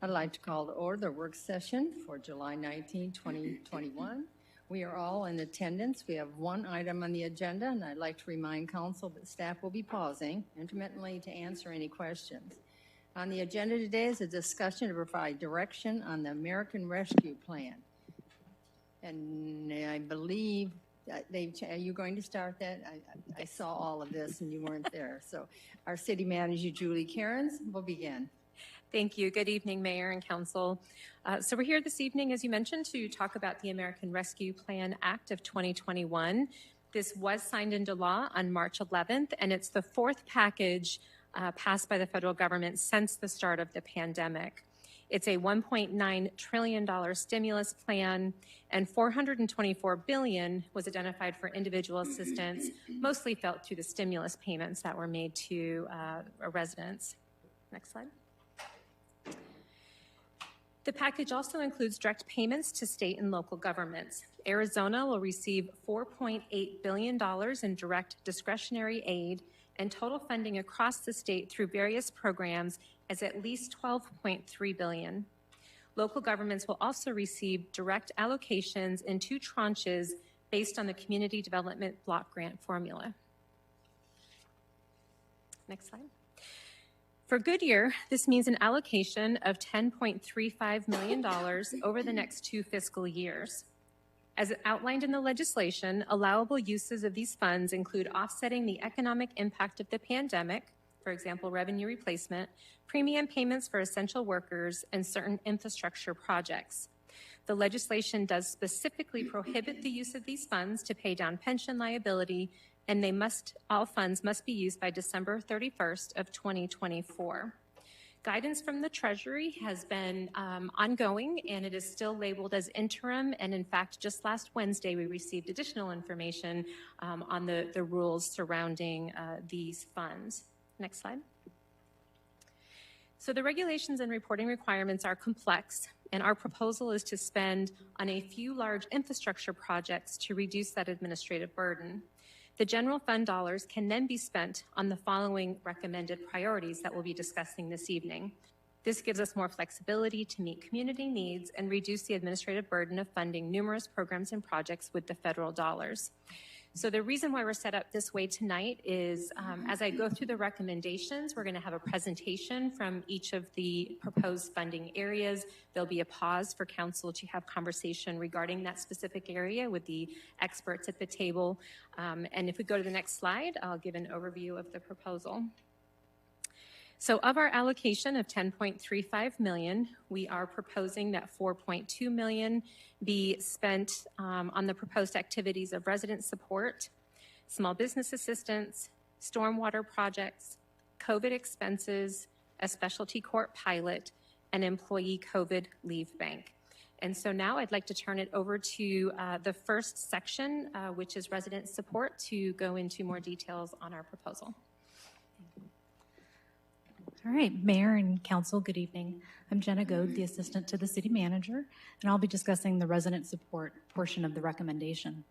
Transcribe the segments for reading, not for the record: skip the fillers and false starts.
I'd like to call to order the work session for July 19, 2021. We are all in attendance. We have one item on the agenda, and I'd like to remind council that staff will be pausing intermittently to answer any questions. On the agenda today is a discussion to provide direction on the American Rescue Plan. And I believe that are you going to start that? I saw all of this and you weren't there. So our city manager, Julie Cairns, will begin. Thank you. Good evening, Mayor and Council. So we're here this evening, as you mentioned, to talk about the American Rescue Plan Act of 2021. This was signed into law on March 11th, and it's the fourth package passed by the federal government since the start of the pandemic. It's a $1.9 trillion stimulus plan, and $424 billion was identified for individual assistance, mostly felt through the stimulus payments that were made to residents. Next slide. The package also includes direct payments to state and local governments. Arizona will receive $4.8 billion in direct discretionary aid, and total funding across the state through various programs is at least $12.3 billion. Local governments will also receive direct allocations in 2 tranches based on the Community Development Block Grant formula. Next slide. For Goodyear, this means an allocation of $10.35 million over the next 2 fiscal years. As outlined in the legislation, allowable uses of these funds include offsetting the economic impact of the pandemic, for example, revenue replacement, premium payments for essential workers, and certain infrastructure projects. The legislation does specifically prohibit the use of these funds to pay down pension liability, and all funds must be used by December 31st of 2024. Guidance from the Treasury has been ongoing, and it is still labeled as interim. And in fact, just last Wednesday, we received additional information on the rules surrounding these funds. Next slide. So the regulations and reporting requirements are complex, and our proposal is to spend on a few large infrastructure projects to reduce that administrative burden. The general fund dollars can then be spent on the following recommended priorities that we'll be discussing this evening. This gives us more flexibility to meet community needs and reduce the administrative burden of funding numerous programs and projects with the federal dollars. So the reason why we're set up this way tonight is as I go through the recommendations, we're going to have a presentation from each of the proposed funding areas. There'll be a pause for council to have conversation regarding that specific area with the experts at the table. And if we go to the next slide, I'll give an overview of the proposal. So of our allocation of $10.35 million, we are proposing that $4.2 million be spent on the proposed activities of resident support, small business assistance, stormwater projects, COVID expenses, a specialty court pilot, and employee COVID leave bank. And so now I'd like to turn it over to the first section, which is resident support, to go into more details on our proposal. All right, Mayor and Council, good evening. I'm Jenna Goad, the Assistant to the City Manager, and I'll be discussing the resident support portion of the recommendation.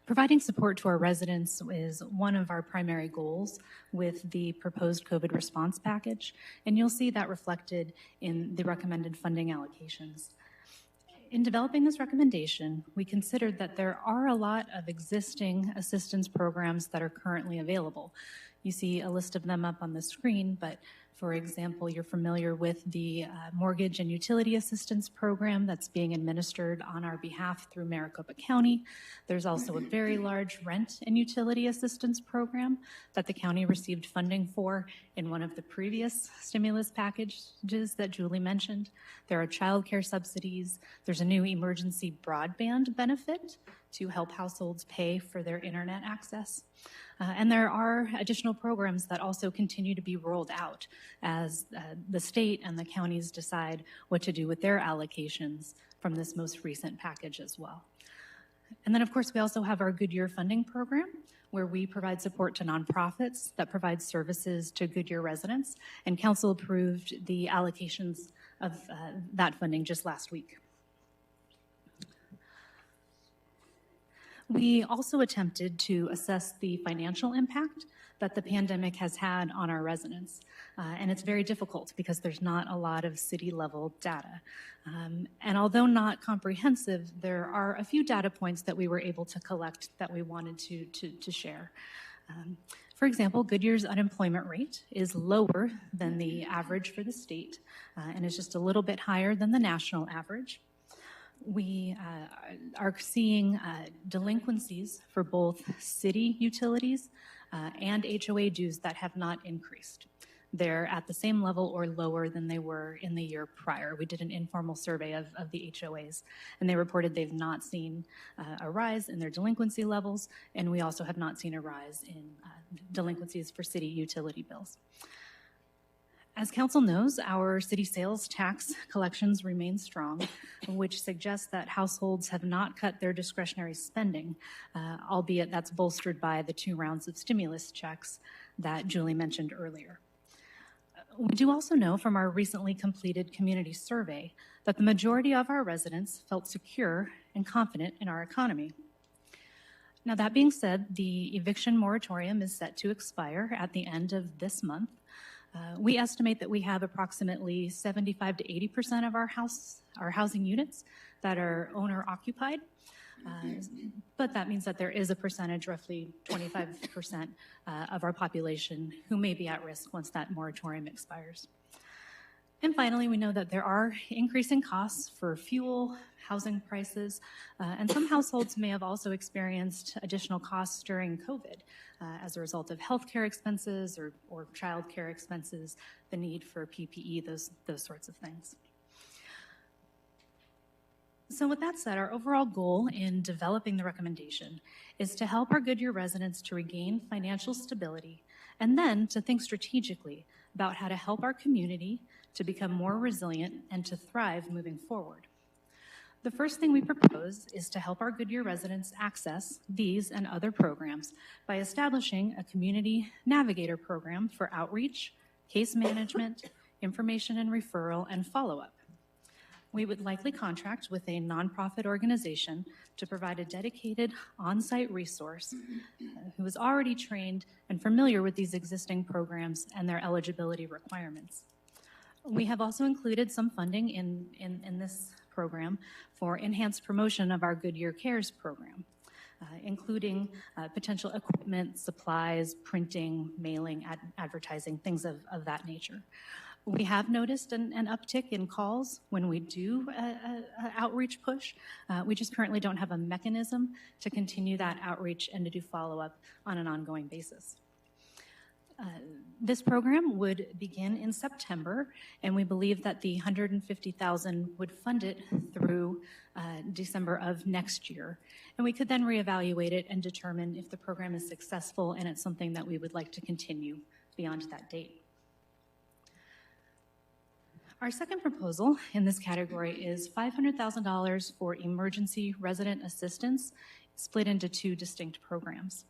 Providing support to our residents is one of our primary goals with the proposed COVID response package, and you'll see that reflected in the recommended funding allocations. In developing this recommendation, we considered that there are a lot of existing assistance programs that are currently available. You see a list of them up on the screen, but for example, you're familiar with the mortgage and utility assistance program that's being administered on our behalf through Maricopa County. There's also a very large rent and utility assistance program that the county received funding for in one of the previous stimulus packages that Julie mentioned. There are child care subsidies. There's a new emergency broadband benefit to help households pay for their internet access. And there are additional programs that also continue to be rolled out as the state and the counties decide what to do with their allocations from this most recent package as well. And then, of course, we also have our Goodyear funding program, where we provide support to nonprofits that provide services to Goodyear residents. And Council approved the allocations of that funding just last week. We also attempted to assess the financial impact that the pandemic has had on our residents. And it's very difficult because there's not a lot of city-level data. And although not comprehensive, there are a few data points that we were able to collect that we wanted to share. For example, Goodyear's unemployment rate is lower than the average for the state and is just a little bit higher than the national average. We are seeing delinquencies for both city utilities and HOA dues that have not increased. They're at the same level or lower than they were in the year prior. We did an informal survey of the HOAs, and they reported they've not seen a rise in their delinquency levels, and we also have not seen a rise in delinquencies for city utility bills. As council knows, our city sales tax collections remain strong, which suggests that households have not cut their discretionary spending, albeit that's bolstered by the 2 rounds of stimulus checks that Julie mentioned earlier. We do also know from our recently completed community survey that the majority of our residents felt secure and confident in our economy. Now, that being said, the eviction moratorium is set to expire at the end of this month. We estimate that we have approximately 75 to 80% of our housing units that are owner occupied, but that means that there is a percentage, roughly 25% of our population who may be at risk once that moratorium expires. And finally, we know that there are increasing costs for fuel, housing prices, and some households may have also experienced additional costs during COVID as a result of healthcare expenses or childcare expenses, the need for PPE, those sorts of things. So with that said, our overall goal in developing the recommendation is to help our Goodyear residents to regain financial stability and then to think strategically about how to help our community to become more resilient and to thrive moving forward. The first thing we propose is to help our Goodyear residents access these and other programs by establishing a community Navigator program for outreach, case management, information and referral, and follow-up. We would likely contract with a nonprofit organization to provide a dedicated on-site resource who is already trained and familiar with these existing programs and their eligibility requirements. We have also included some funding in this program for enhanced promotion of our Goodyear Cares program, including potential equipment, supplies, printing, mailing, advertising, things of that nature. We have noticed an uptick in calls when we do an outreach push. We just currently don't have a mechanism to continue that outreach and to do follow-up on an ongoing basis. This program would begin in September, and we believe that the $150,000 would fund it through December of next year. And we could then reevaluate it and determine if the program is successful and it's something that we would like to continue beyond that date. Our second proposal in this category is $500,000 for emergency resident assistance, split into 2 distinct programs.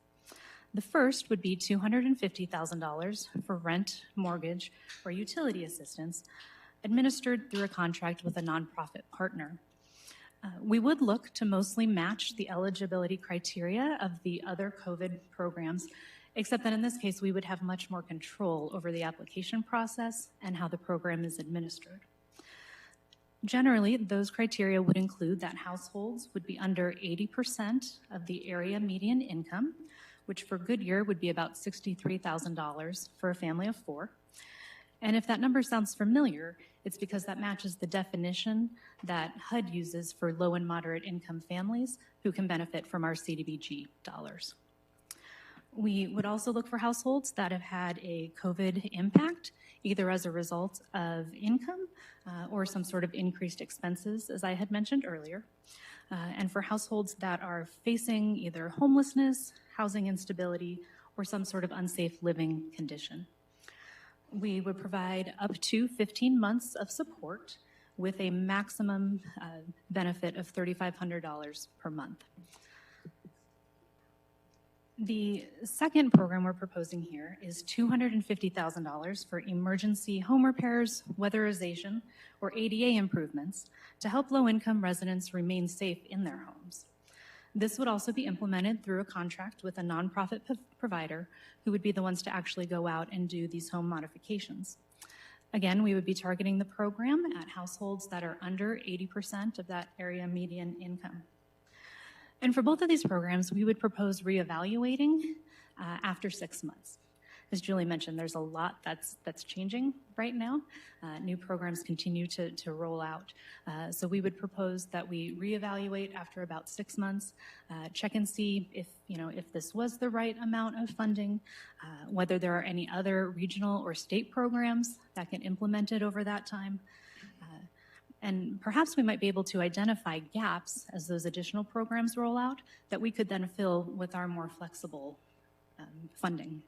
The first would be $250,000 for rent, mortgage, or utility assistance, administered through a contract with a nonprofit partner. We would look to mostly match the eligibility criteria of the other COVID programs, except that in this case, we would have much more control over the application process and how the program is administered. Generally, those criteria would include that households would be under 80% of the area median income, which for Goodyear would be about $63,000 for a family of 4. And if that number sounds familiar, it's because that matches the definition that HUD uses for low and moderate income families who can benefit from our CDBG dollars. We would also look for households that have had a COVID impact, either as a result of income or some sort of increased expenses, as I had mentioned earlier. And for households that are facing either homelessness, housing instability, or some sort of unsafe living condition. We would provide up to 15 months of support with a maximum benefit of $3,500 per month. The second program we're proposing here is $250,000 for emergency home repairs, weatherization, or ADA improvements to help low-income residents remain safe in their homes. This would also be implemented through a contract with a nonprofit provider who would be the ones to actually go out and do these home modifications. Again, we would be targeting the program at households that are under 80% of that area median income. And for both of these programs, we would propose reevaluating after 6 months. As Julie mentioned, there's a lot that's changing right now. New programs continue to roll out. So we would propose that we reevaluate after about 6 months, check and see if this was the right amount of funding, whether there are any other regional or state programs that get implemented over that time. And perhaps we might be able to identify gaps as those additional programs roll out that we could then fill with our more flexible funding.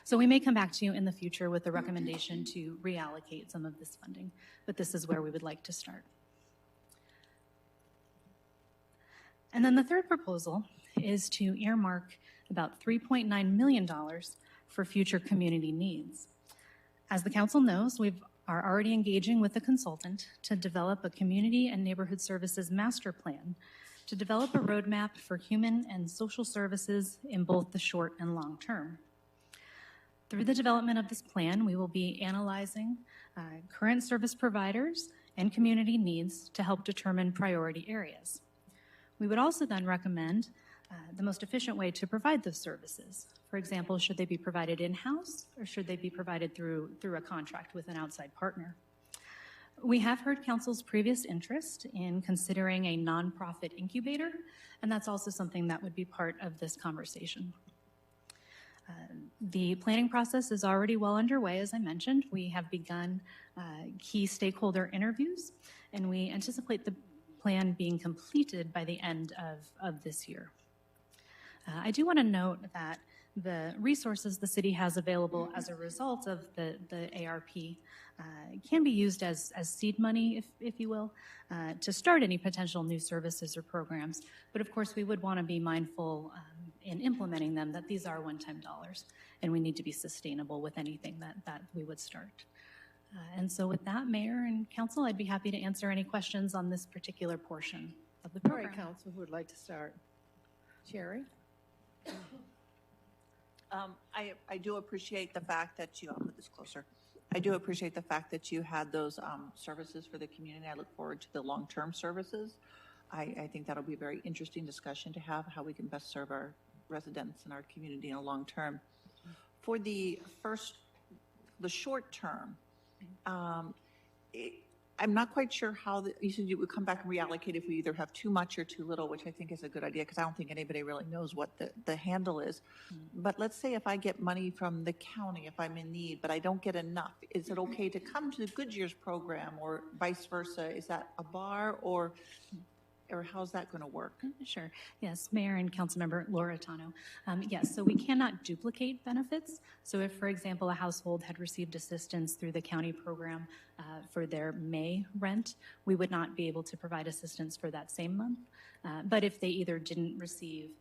So we may come back to you in the future with a recommendation to reallocate some of this funding, but this is where we would like to start. And then the third proposal is to earmark about $3.9 million for future community needs. As the council knows, we are already engaging with a consultant to develop a community and neighborhood services master plan to develop a roadmap for human and social services in both the short and long term. Through the development of this plan, we will be analyzing current service providers and community needs to help determine priority areas. We would also then recommend the most efficient way to provide those services. For example, should they be provided in-house or should they be provided through a contract with an outside partner? We have heard council's previous interest in considering a nonprofit incubator, and that's also something that would be part of this conversation. The planning process is already well underway, as I mentioned. We have begun key stakeholder interviews, and we anticipate the plan being completed by the end of this year. I do want to note that the resources the city has available as a result of the ARP can be used as seed money, if you will, to start any potential new services or programs. But of course, we would want to be mindful in implementing them that these are one-time dollars, and we need to be sustainable with anything that we would start. And so with that, Mayor and Council, I'd be happy to answer any questions on this particular portion of the All program. right, Council, who would like to start? Sherry? I do appreciate the fact that I'll put this closer. I do appreciate the fact that you had those services for the community. I look forward to the long-term services. I think that'll be a very interesting discussion to have, how we can best serve our residents and our community in a long term. For the short term, I'm not quite sure how you said you would come back and reallocate if we either have too much or too little, which I think is a good idea because I don't think anybody really knows what the handle is. But let's say if I get money from the county, if I'm in need, but I don't get enough, is it okay to come to the Goodyear's program or vice versa? Is that a bar or how's that going to work? Sure. Yes, Mayor and Councilmember Laura Tano. Yes, so we cannot duplicate benefits. So if, for example, a household had received assistance through the county program for their May rent, we would not be able to provide assistance for that same month. But if they either didn't receive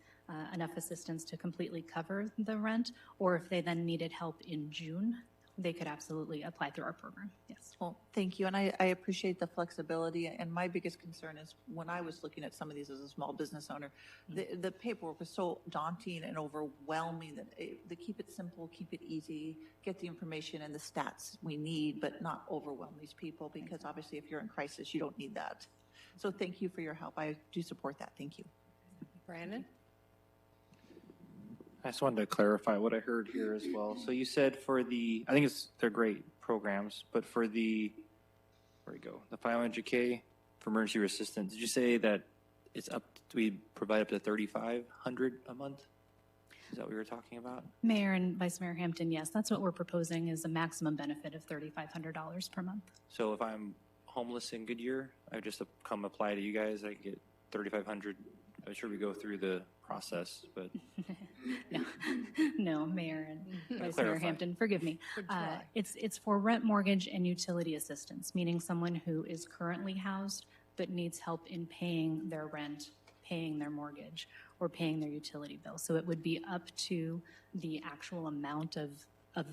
enough assistance to completely cover the rent, or if they then needed help in June, they could absolutely apply through our program. Yes. Well, thank you. And I appreciate the flexibility. And my biggest concern is when I was looking at some of these as a small business owner, the paperwork was so daunting and overwhelming that to keep it simple, keep it easy, get the information and the stats we need, but not overwhelm these people because obviously if you're in crisis, you don't need that. So thank you for your help. I do support that. Thank you. Brandon? I just wanted to clarify what I heard here as well. So you said I think they're great programs, but for the 500K for emergency assistance, did you say that we provide up to $3,500 a month? Is that what we were talking about? Mayor and Vice Mayor Hampton, yes, that's what we're proposing is a maximum benefit of $3,500 per month. So if I'm homeless in Goodyear, I just come apply to you guys, I get $3,500. I'm sure we go through the process, but no, Mayor and Vice Mayor Hampton, forgive me. It's for rent, mortgage, and utility assistance, meaning someone who is currently housed but needs help in paying their rent, paying their mortgage, or paying their utility bill. So it would be up to the actual amount of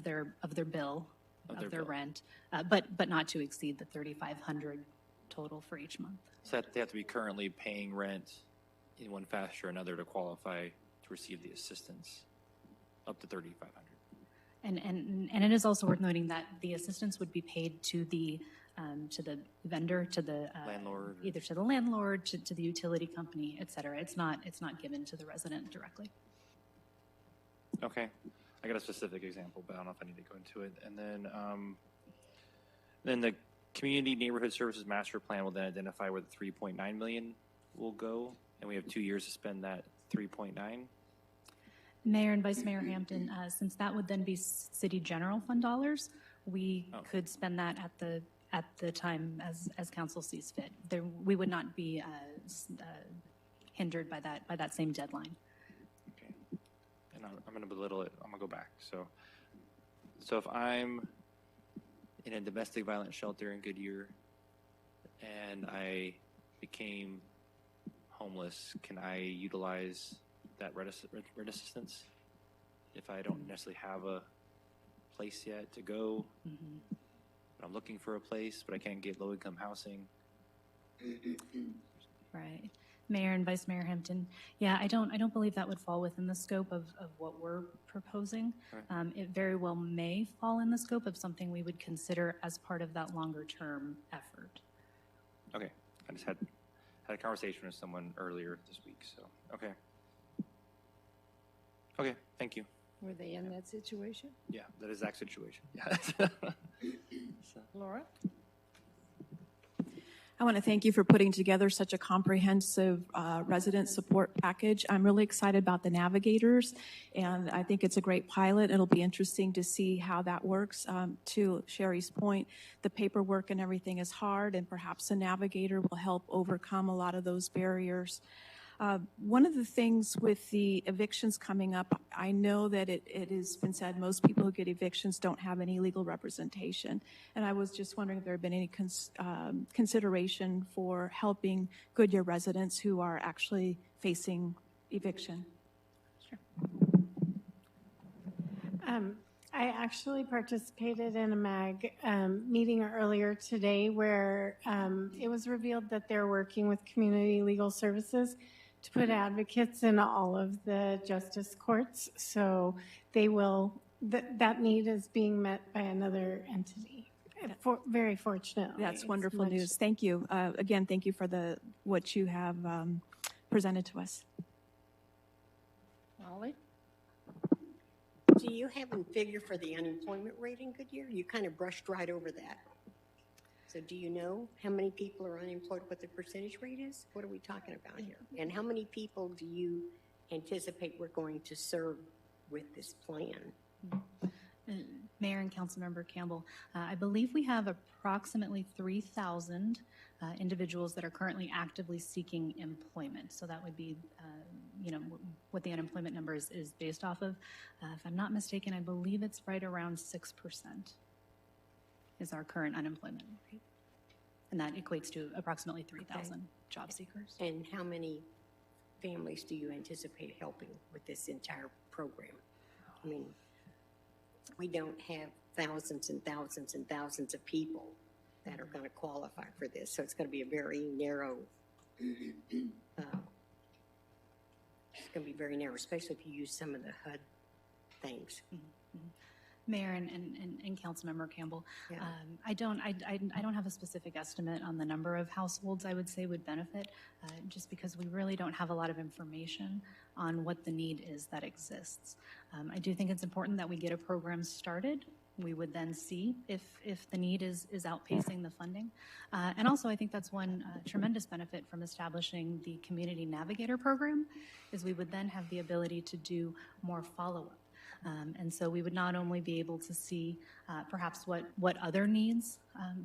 their bill, of their rent, but not to exceed the $3,500 total for each month. So they have to be currently paying rent in one fashion or another to qualify to receive the assistance up to 3,500. And it is also worth noting that the assistance would be paid to the vendor, to the Landlord or- either to the landlord, to the utility company, et cetera. It's not given to the resident directly. Okay. I got a specific example, but I don't know if I need to go into it. And then the Community Neighborhood Services Master Plan will then identify where the 3.9 million will go, and we have 2 years to spend that 3.9. Mayor and Vice Mayor Hampton, since that would then be city general fund dollars, we could spend that at the time as council sees fit. We would not be hindered by that same deadline. Okay. And I'm going to belittle it. I'm going to go back. So if I'm in a domestic violence shelter in Goodyear and I became homeless, can I utilize that rent assistance if I don't necessarily have a place yet to go? But I'm looking for a place, but I can't get low-income housing. Right. Mayor and Vice Mayor Hampton, yeah, I don't believe that would fall within the scope of what we're proposing. Right. It very well may fall in the scope of something we would consider as part of that longer-term effort. Okay. I just had a conversation with someone earlier this week, so okay. Okay, thank you. Were they in that situation? Yeah, that exact situation. Yeah. Laura? I want to thank you for putting together such a comprehensive resident support package. I'm really excited about the Navigators, and I think it's a great pilot. It'll be interesting to see how that works. To Sherry's point, the paperwork and everything is hard, and perhaps the Navigator will help overcome a lot of those barriers. One of the things with the evictions coming up, I know that it has been said most people who get evictions don't have any legal representation. And I was just wondering if there had been any consideration for helping Goodyear residents who are actually facing eviction. Sure. I actually participated in a MAG meeting earlier today where it was revealed that they're working with Community Legal Services to put advocates in all of the justice courts. So they will, that need is being met by another entity. Very fortunately. That's wonderful news. Thank you. Again, thank you for what you have presented to us. Molly? Do you have a figure for the unemployment rate in Goodyear? You kind of brushed right over that. So do you know how many people are unemployed, what the percentage rate is? What are we talking about here? And how many people do you anticipate we're going to serve with this plan? Mayor and Councilmember Campbell, I believe we have approximately 3,000 individuals that are currently actively seeking employment. So that would be, what the unemployment number is based off of. If I'm not mistaken, I believe it's right around 6% is our current unemployment rate. And that equates to approximately 3,000 job seekers. And how many families do you anticipate helping with this entire program? I mean, we don't have thousands and thousands and thousands of people that are going to qualify for this. So it's going to be a very narrow, it's going to be very narrow, especially if you use some of the HUD things. Mayor and Councilmember Campbell, Yeah. I don't have a specific estimate on the number of households I would say would benefit, just because we really don't have a lot of information on what the need is that exists. I do think it's important that we get a program started. We would then see if the need is outpacing the funding. And also, I think that's one tremendous benefit from establishing the Community Navigator program, is we would then have the ability to do more follow-up. And so we would not only be able to see perhaps what other needs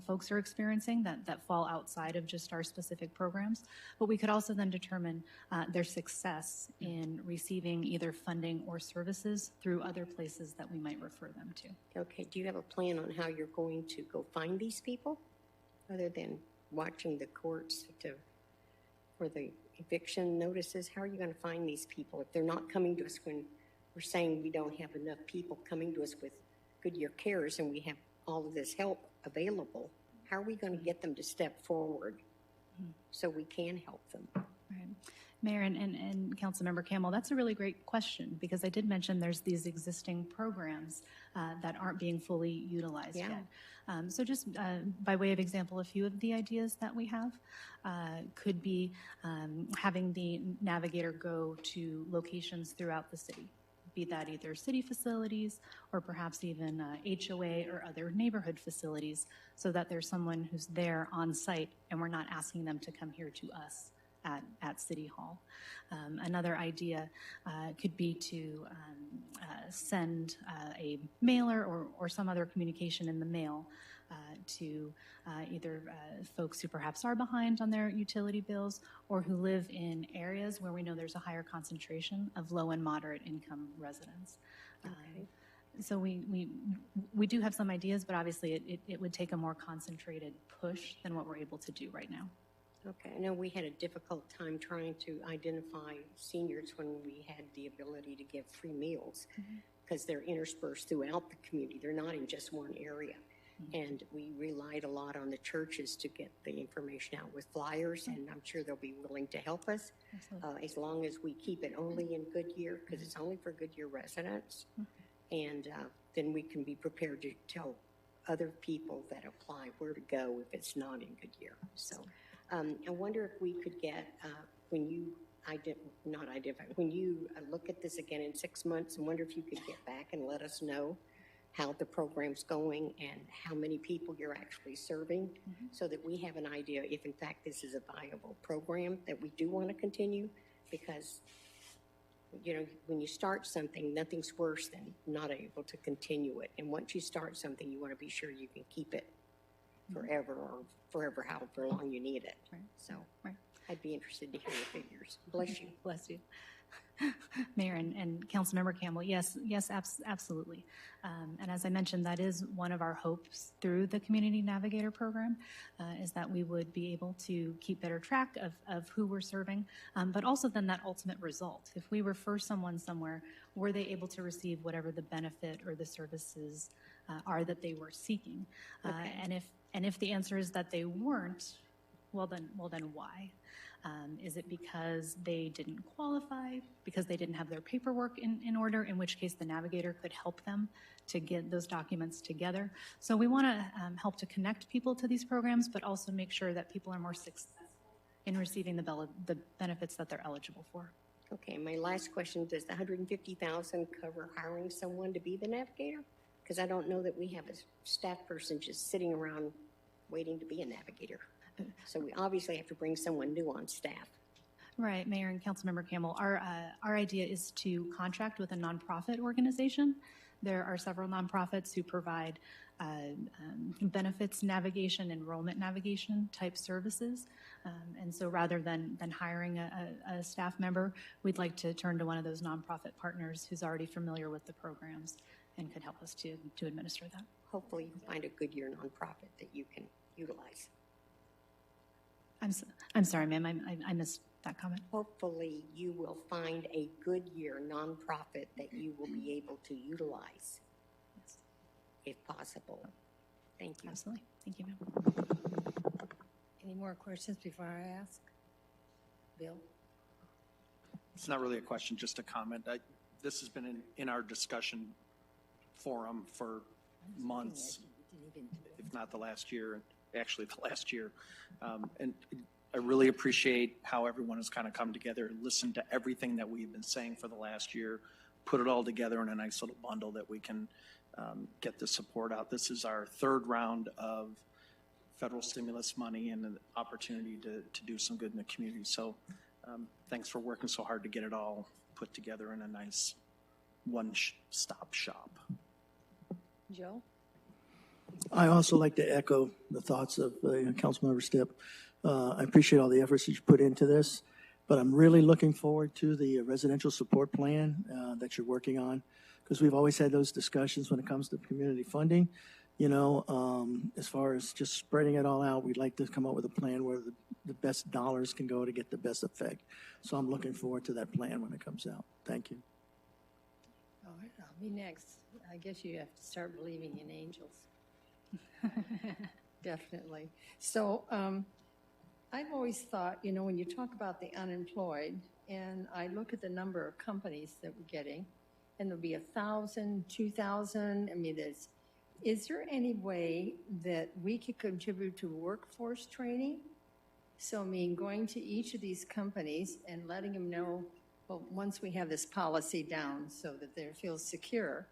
folks are experiencing that fall outside of just our specific programs, but we could also then determine their success in receiving either funding or services through other places that we might refer them to. Okay, do you have a plan on how you're going to go find these people, other than watching the courts for the eviction notices? How are you going to find these people if they're not coming to us when we're saying we don't have enough people coming to us with Goodyear Cares and we have all of this help available? How are we going to get them to step forward so we can help them? Right. Mayor and Councilmember Campbell, that's a really great question, because I did mention there's these existing programs that aren't being fully utilized Yeah. yet. So just by way of example, a few of the ideas that we have could be having the Navigator go to locations throughout the city, be that either city facilities or perhaps even HOA or other neighborhood facilities, so that there's someone who's there on site and we're not asking them to come here to us at City Hall. Another idea could be to send a mailer or some other communication in the mail to either folks who perhaps are behind on their utility bills or who live in areas where we know there's a higher concentration of low and moderate income residents. Okay. So we do have some ideas, but obviously it would take a more concentrated push than what we're able to do right now. Okay, I know we had a difficult time trying to identify seniors when we had the ability to give free meals, because they're interspersed throughout the community. They're not in just one area. And we relied a lot on the churches to get the information out with flyers, and I'm sure they'll be willing to help us as long as we keep it only in Goodyear, because it's only for Goodyear residents. And then we can be prepared to tell other people that apply where to go if it's not in Goodyear. So I wonder if we could get, when you when you look at this again in 6 months, I wonder if you could get back and let us know how the program's going and how many people you're actually serving, so that we have an idea if in fact this is a viable program that we do want to continue. Because, you know, when you start something, nothing's worse than not able to continue it. And once you start something, you want to be sure you can keep it forever, or forever, however long you need it. Right. So Right. I'd be interested to hear the figures. Bless you. Bless you. Mayor and Councilmember Campbell, yes, absolutely. And as I mentioned, that is one of our hopes through the Community Navigator program, is that we would be able to keep better track of who we're serving, but also then that ultimate result. If we refer someone somewhere, were they able to receive whatever the benefit or the services are that they were seeking? Okay. And if the answer is that they weren't, well then why? Is it because they didn't qualify, because they didn't have their paperwork in order, in which case the Navigator could help them to get those documents together? So we want to help to connect people to these programs, but also make sure that people are more successful in receiving the benefits that they're eligible for. Okay, my last question, does the $150,000 cover hiring someone to be the Navigator? Because I don't know that we have a staff person just sitting around waiting to be a Navigator. So we obviously have to bring someone new on staff. Right, Mayor and Councilmember Campbell, our idea is to contract with a nonprofit organization. There are several nonprofits who provide benefits navigation, enrollment navigation type services. And so rather than hiring a staff member, we'd like to turn to one of those nonprofit partners who's already familiar with the programs and could help us to administer that. Hopefully you find a Goodyear nonprofit that you can utilize. I'm sorry, ma'am, I missed that comment. Hopefully you will find a Goodyear nonprofit that you will be able to utilize, if possible. Thank you. Absolutely. Thank you, ma'am. Any more questions before I ask? Bill? It's not really a question, just a comment. This has been in our discussion forum for months, if not the last year, actually the last year. And I really appreciate how everyone has kind of come together and listened to everything that we've been saying for the last year, put it all together in a nice little bundle that we can get the support out. This is our third round of federal stimulus money and an opportunity to do some good in the community. So thanks for working so hard to get it all put together in a nice one-stop shop. Joe? I also like to echo the thoughts of Councilmember Stipp. I appreciate all the efforts that you put into this, but I'm really looking forward to the residential support plan that you're working on, because we've always had those discussions when it comes to community funding. You know, as far as just spreading it all out, we'd like to come up with a plan where the best dollars can go to get the best effect. So I'm looking forward to that plan when it comes out. Thank you. All right, I'll be next. I guess you have to start believing in angels. Definitely. So I've always thought, you know, when you talk about the unemployed, and I look at the number of companies that we're getting, and there'll be 1,000, 2,000. I mean, is there any way that we could contribute to workforce training? So, I mean, going to each of these companies and letting them know, well, once we have this policy down so that they feel secure,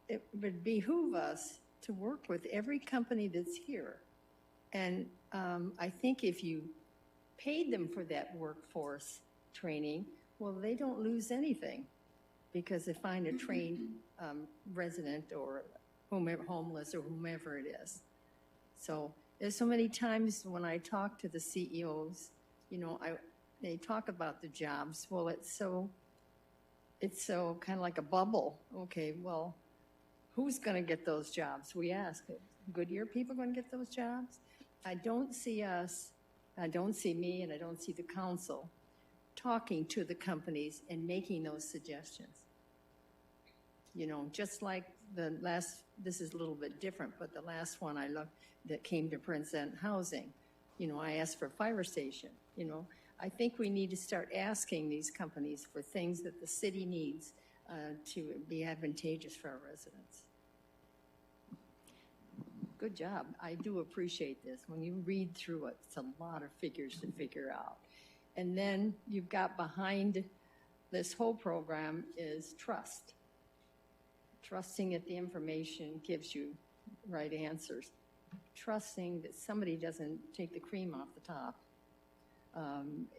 it would behoove us to work with every company that's here. And I think if you paid them for that workforce training, well, they don't lose anything because they find a trained resident or whomever, homeless or whomever it is. So there's so many times when I talk to the CEOs, you know, they talk about the jobs. Well, it's so kind of like a bubble. Okay, well, who's going to get those jobs? We ask. Goodyear people going to get those jobs? I don't see us, I don't see me, and I don't see the council talking to the companies and making those suggestions. You know, just like the last, this is a little bit different, but the last one I looked that came to present housing, you know, I asked for a fire station. You know, I think we need to start asking these companies for things that the city needs to be advantageous for our residents. Good job. I do appreciate this. When you read through it, it's a lot of figures to figure out. And then you've got behind this whole program is trust. Trusting that the information gives you right answers. Trusting that somebody doesn't take the cream off the top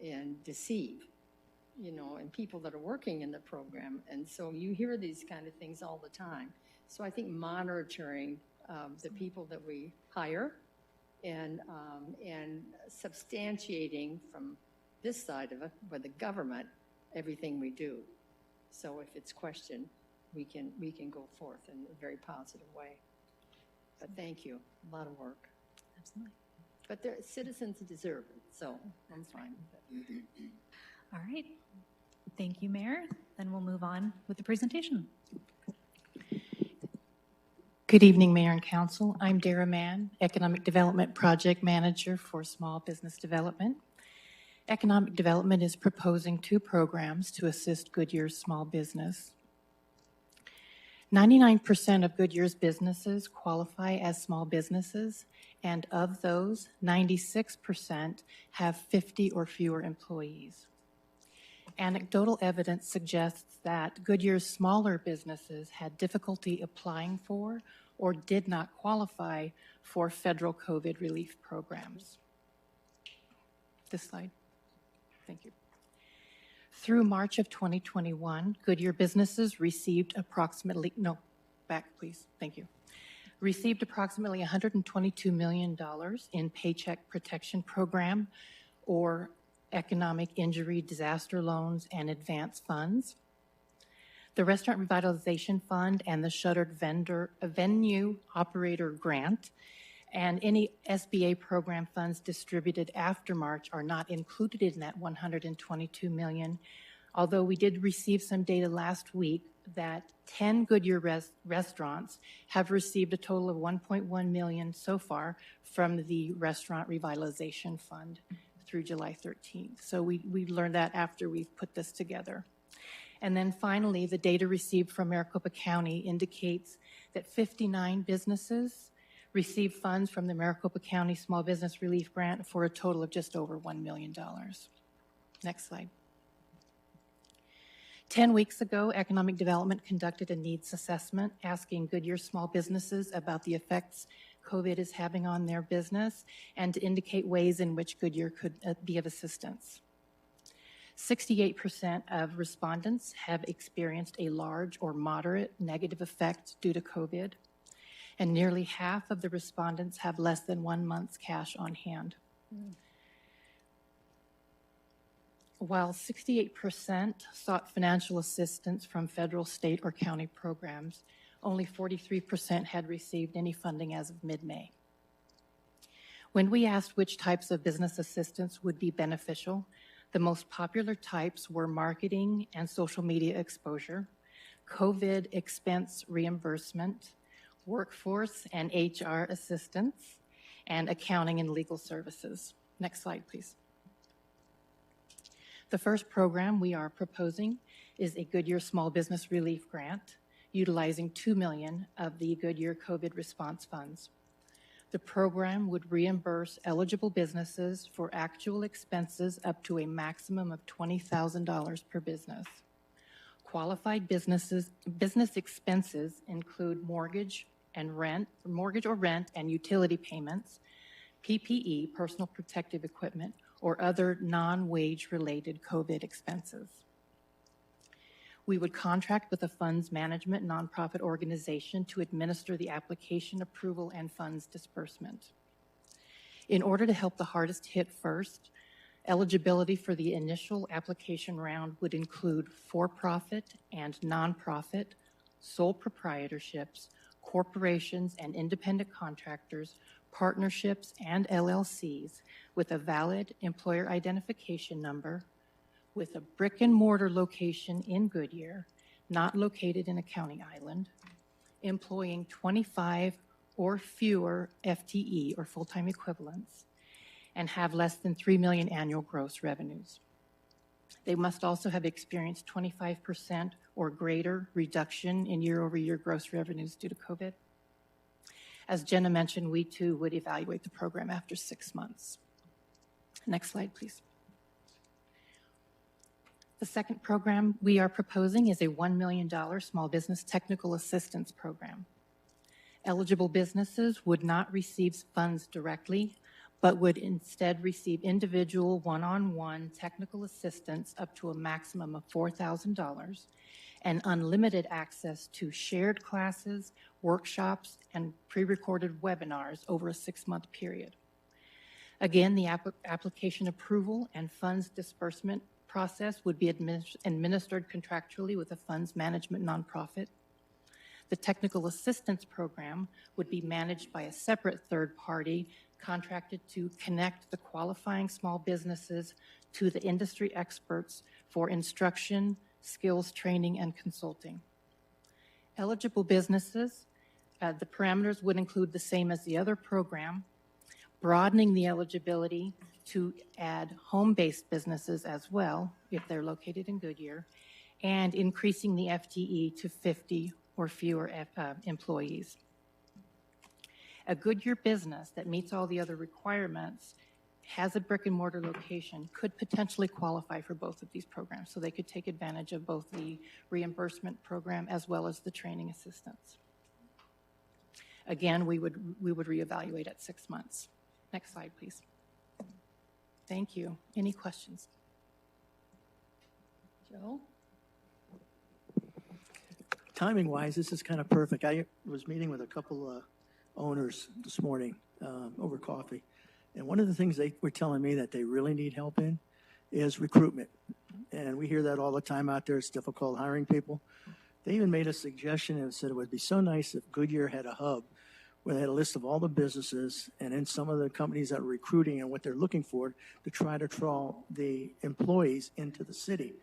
and deceive, you know, and people that are working in the program. And so you hear these kind of things all the time. So I think monitoring the people that we hire and substantiating from this side of it, by the government, everything we do. So if it's questioned, we can go forth in a very positive way. But thank you. A lot of work. Absolutely. But the citizens deserve it, so I'm fine with it. All right. Thank you, Mayor. Then we'll move on with the presentation. Good evening, Mayor and Council. I'm Dara Mann, Economic Development Project Manager for Small Business Development. Economic Development is proposing 2 programs to assist Goodyear's small business. 99% of Goodyear's businesses qualify as small businesses, and of those, 96% have 50 or fewer employees. Anecdotal evidence suggests that Goodyear's smaller businesses had difficulty applying for or did not qualify for federal COVID relief programs. This slide. Thank you. Through March of 2021, Goodyear businesses received approximately, no, back please, thank you. Received approximately $122 million in Paycheck Protection Program or Economic Injury Disaster Loans and Advance Funds, the Restaurant Revitalization Fund and the Shuttered Venue Operator Grant, and any SBA program funds distributed after March are not included in that $122 million, although we did receive some data last week that 10 Goodyear restaurants have received a total of $1.1 million so far from the Restaurant Revitalization Fund through July 13th. So we learned that after we've put this together. And then finally, the data received from Maricopa County indicates that 59 businesses received funds from the Maricopa County Small Business Relief Grant for a total of just over $1 million. Next slide. 10 weeks ago, Economic Development conducted a needs assessment asking Goodyear small businesses about the effects COVID is having on their business and to indicate ways in which Goodyear could be of assistance. 68% of respondents have experienced a large or moderate negative effect due to COVID, and nearly half of the respondents have less than 1 month's cash on hand. While 68% sought financial assistance from federal, state, or county programs, only 43% had received any funding as of mid-May. When we asked which types of business assistance would be beneficial, the most popular types were marketing and social media exposure, COVID expense reimbursement, workforce and HR assistance, and accounting and legal services. Next slide, please. The first program we are proposing is a Goodyear Small Business Relief Grant, utilizing $2 million of the Goodyear COVID response funds. The program would reimburse eligible businesses for actual expenses up to a maximum of $20,000 per business. Qualified business expenses include mortgage or rent and utility payments, PPE, personal protective equipment, or other non-wage related COVID expenses. We would contract with a funds management nonprofit organization to administer the application approval and funds disbursement. In order to help the hardest hit first, eligibility for the initial application round would include for-profit and nonprofit, sole proprietorships, corporations and independent contractors, partnerships and LLCs with a valid employer identification number, with a brick and mortar location in Goodyear, not located in a county island, employing 25 or fewer FTE or full-time equivalents, and have less than $3 million annual gross revenues. They must also have experienced 25% or greater reduction in year-over-year gross revenues due to COVID. As Jenna mentioned, we too would evaluate the program after 6 months. Next slide, please. The second program we are proposing is a $1 million small business technical assistance program. Eligible businesses would not receive funds directly, but would instead receive individual one-on-one technical assistance up to a maximum of $4,000 and unlimited access to shared classes, workshops, and pre-recorded webinars over a 6-month period. Again, the application approval and funds disbursement process would be administered contractually with a funds management nonprofit. The technical assistance program would be managed by a separate third party contracted to connect the qualifying small businesses to the industry experts for instruction, skills training, and consulting. Eligible businesses, the parameters would include the same as the other program, broadening the eligibility to add home-based businesses as well, if they're located in Goodyear, and increasing the FTE to 50 or fewer employees. A Goodyear business that meets all the other requirements, has a brick and mortar location, could potentially qualify for both of these programs, so they could take advantage of both the reimbursement program as well as the training assistance. Again, we would reevaluate at 6 months. Next slide, please. Thank you. Any questions? Joe? Timing-wise, this is kind of perfect. I was meeting with a couple owners this morning over coffee, and one of the things they were telling me that they really need help in is recruitment. And we hear that all the time out there. It's difficult hiring people. They even made a suggestion and said it would be so nice if Goodyear had a hub where they had a list of all the businesses and then some of the companies that are recruiting and what they're looking for to try to draw the employees into the city.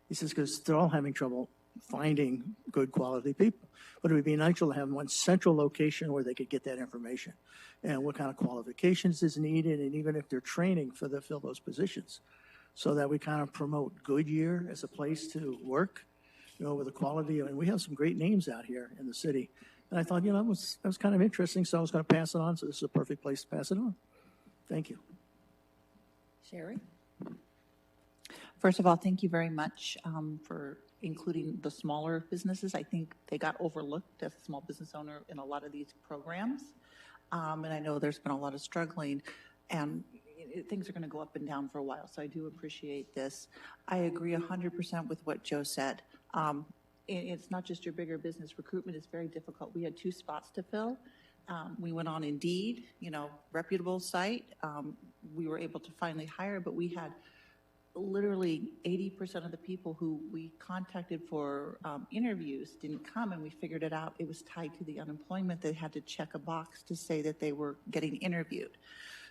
He says, because they're all having trouble finding good quality people. But it would be nice to have one central location where they could get that information and what kind of qualifications is needed, and even if they're training for the fill those positions, so that we kind of promote Goodyear as a place to work, you know, with the quality. And we have some great names out here in the city. And I thought, you know, that was kind of interesting, so I was going to pass it on. So this is a perfect place to pass it on. Thank you. Sherry? First of all, thank you very much for including the smaller businesses. I think they got overlooked as a small business owner in a lot of these programs. And I know there's been a lot of struggling, and things are going to go up and down for a while. So I do appreciate this. I agree 100% with what Joe said. It's not just your bigger business. Recruitment is very difficult. We had 2 spots to fill. We went on Indeed, you know, reputable site. We were able to finally hire, but we had literally 80% of the people who we contacted for interviews didn't come, and we figured it out. It was tied to the unemployment. They had to check a box to say that they were getting interviewed.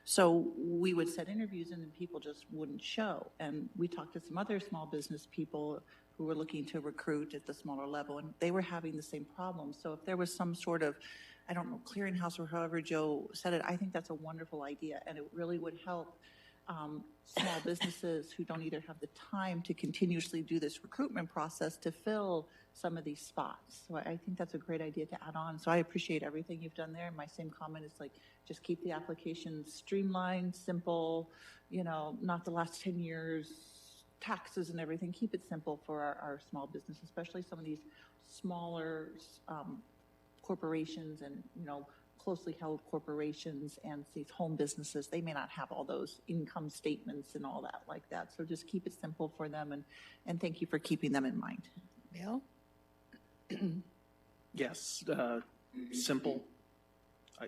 So we would set interviews and then people just wouldn't show. And we talked to some other small business people who were looking to recruit at the smaller level, and they were having the same problem. So if there was some sort of, I don't know, clearinghouse or however Joe said it, I think that's a wonderful idea, and it really would help small businesses who don't either have the time to continuously do this recruitment process to fill some of these spots. So I think that's a great idea to add on. So I appreciate everything you've done there. My same comment is like, just keep the application streamlined, simple, you know, not the last 10 years, taxes and everything. Keep it simple for our small business, especially some of these smaller corporations and, you know, closely held corporations and these home businesses. They may not have all those income statements and all that like that. So just keep it simple for them, and thank you for keeping them in mind. Bill? Yes, simple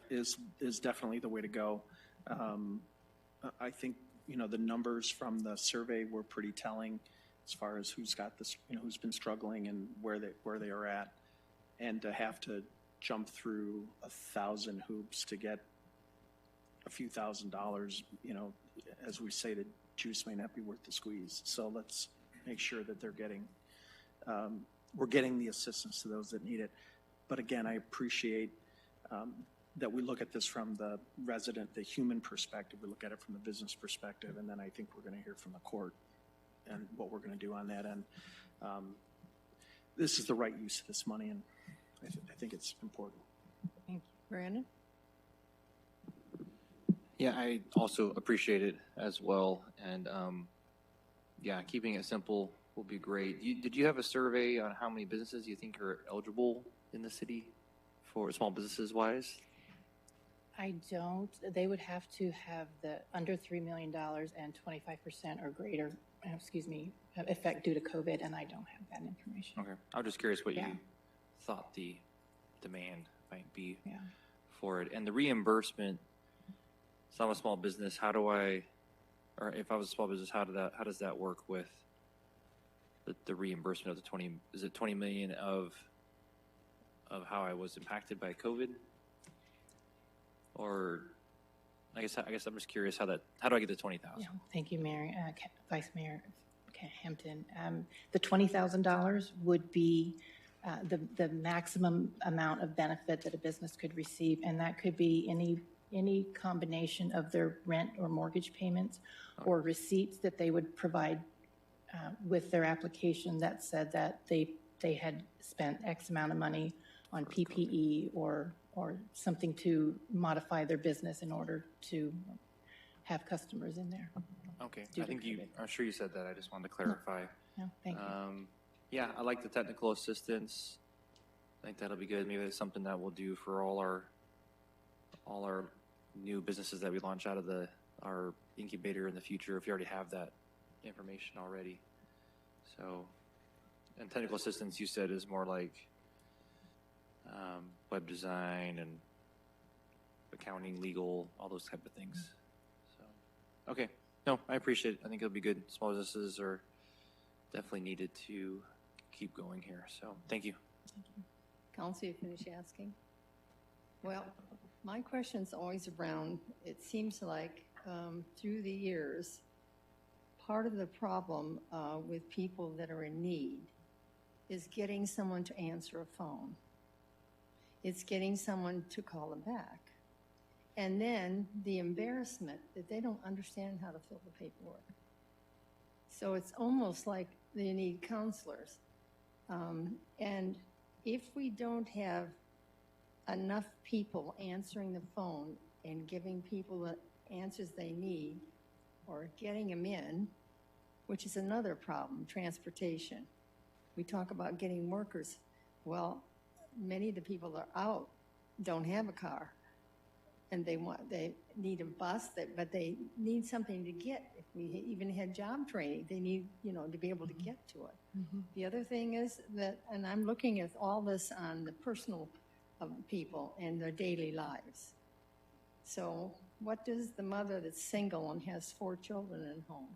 is definitely the way to go. I think, you know, the numbers from the survey were pretty telling as far as who's got this, you know, who's been struggling and where they are at, and to have to jump through 1,000 hoops to get a few $1,000s, you know, as we say, the juice may not be worth the squeeze. So let's make sure that they're getting, we're getting the assistance to those that need it. But again, I appreciate that we look at this from the resident, the human perspective. We look at it from the business perspective, and then I think we're going to hear from the court and what we're going to do on that end. This is the right use of this money, and I think it's important. Thank you. Brandon? Yeah, I also appreciate it as well. And yeah, keeping it simple will be great. Did you have a survey on how many businesses you think are eligible in the city for small businesses wise? I don't. They would have to have the under $3 million and 25% or greater, effect due to COVID, and I don't have that information. Okay. I'm just curious what Yeah. you thought the demand might be Yeah. for it. And the reimbursement, so I'm a small business, how do I, or if I was a small business, how does that work with the reimbursement of the 20, is it 20 million of how I was impacted by COVID? Or I guess I'm just curious how do I get the 20,000? Yeah. Thank you, Mayor, Vice Mayor Hampton. The $20,000 would be the maximum amount of benefit that a business could receive, and that could be any combination of their rent or mortgage payments or receipts that they would provide with their application that said that they had spent X amount of money on PPE or something to modify their business in order to have customers in there. Okay, I'm sure you said that. I just wanted to clarify. No, thank you. Yeah, I like the technical assistance. I think that'll be good. Maybe it's something that we'll do for all our new businesses that we launch out of our incubator in the future, if you already have that information already. So, and technical assistance, you said, is more like web design and accounting, legal, all those type of things. So, okay. No, I appreciate it. I think it'll be good. Small businesses are definitely needed to keep going here. So, thank you. Counsel, you finish asking? Well, my question's always around, it seems like through the years, part of the problem with people that are in need is getting someone to answer a phone. It's getting someone to call them back. And then the embarrassment that they don't understand how to fill the paperwork. So it's almost like they need counselors. And if we don't have enough people answering the phone and giving people the answers they need or getting them in, which is another problem, transportation. We talk about getting workers. Well, many of the people that are out don't have a car, and they need a bus, but they need something to get. If we even had job training, they need, to be able to get to it. Mm-hmm. The other thing is that, and I'm looking at all this on the personal of people and their daily lives. So what does the mother that's single and has 4 children at home?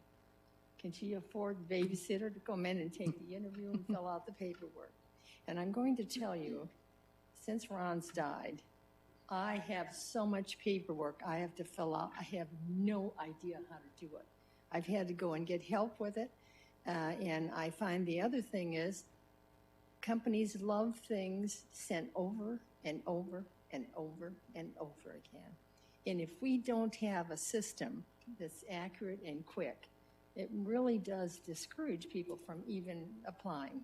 Can she afford a babysitter to come in and take the interview and fill out the paperwork? And I'm going to tell you, since Ron's died, I have so much paperwork I have to fill out. I have no idea how to do it. I've had to go and get help with it. And I find the other thing is companies love things sent over and over and over and over again. And if we don't have a system that's accurate and quick, it really does discourage people from even applying.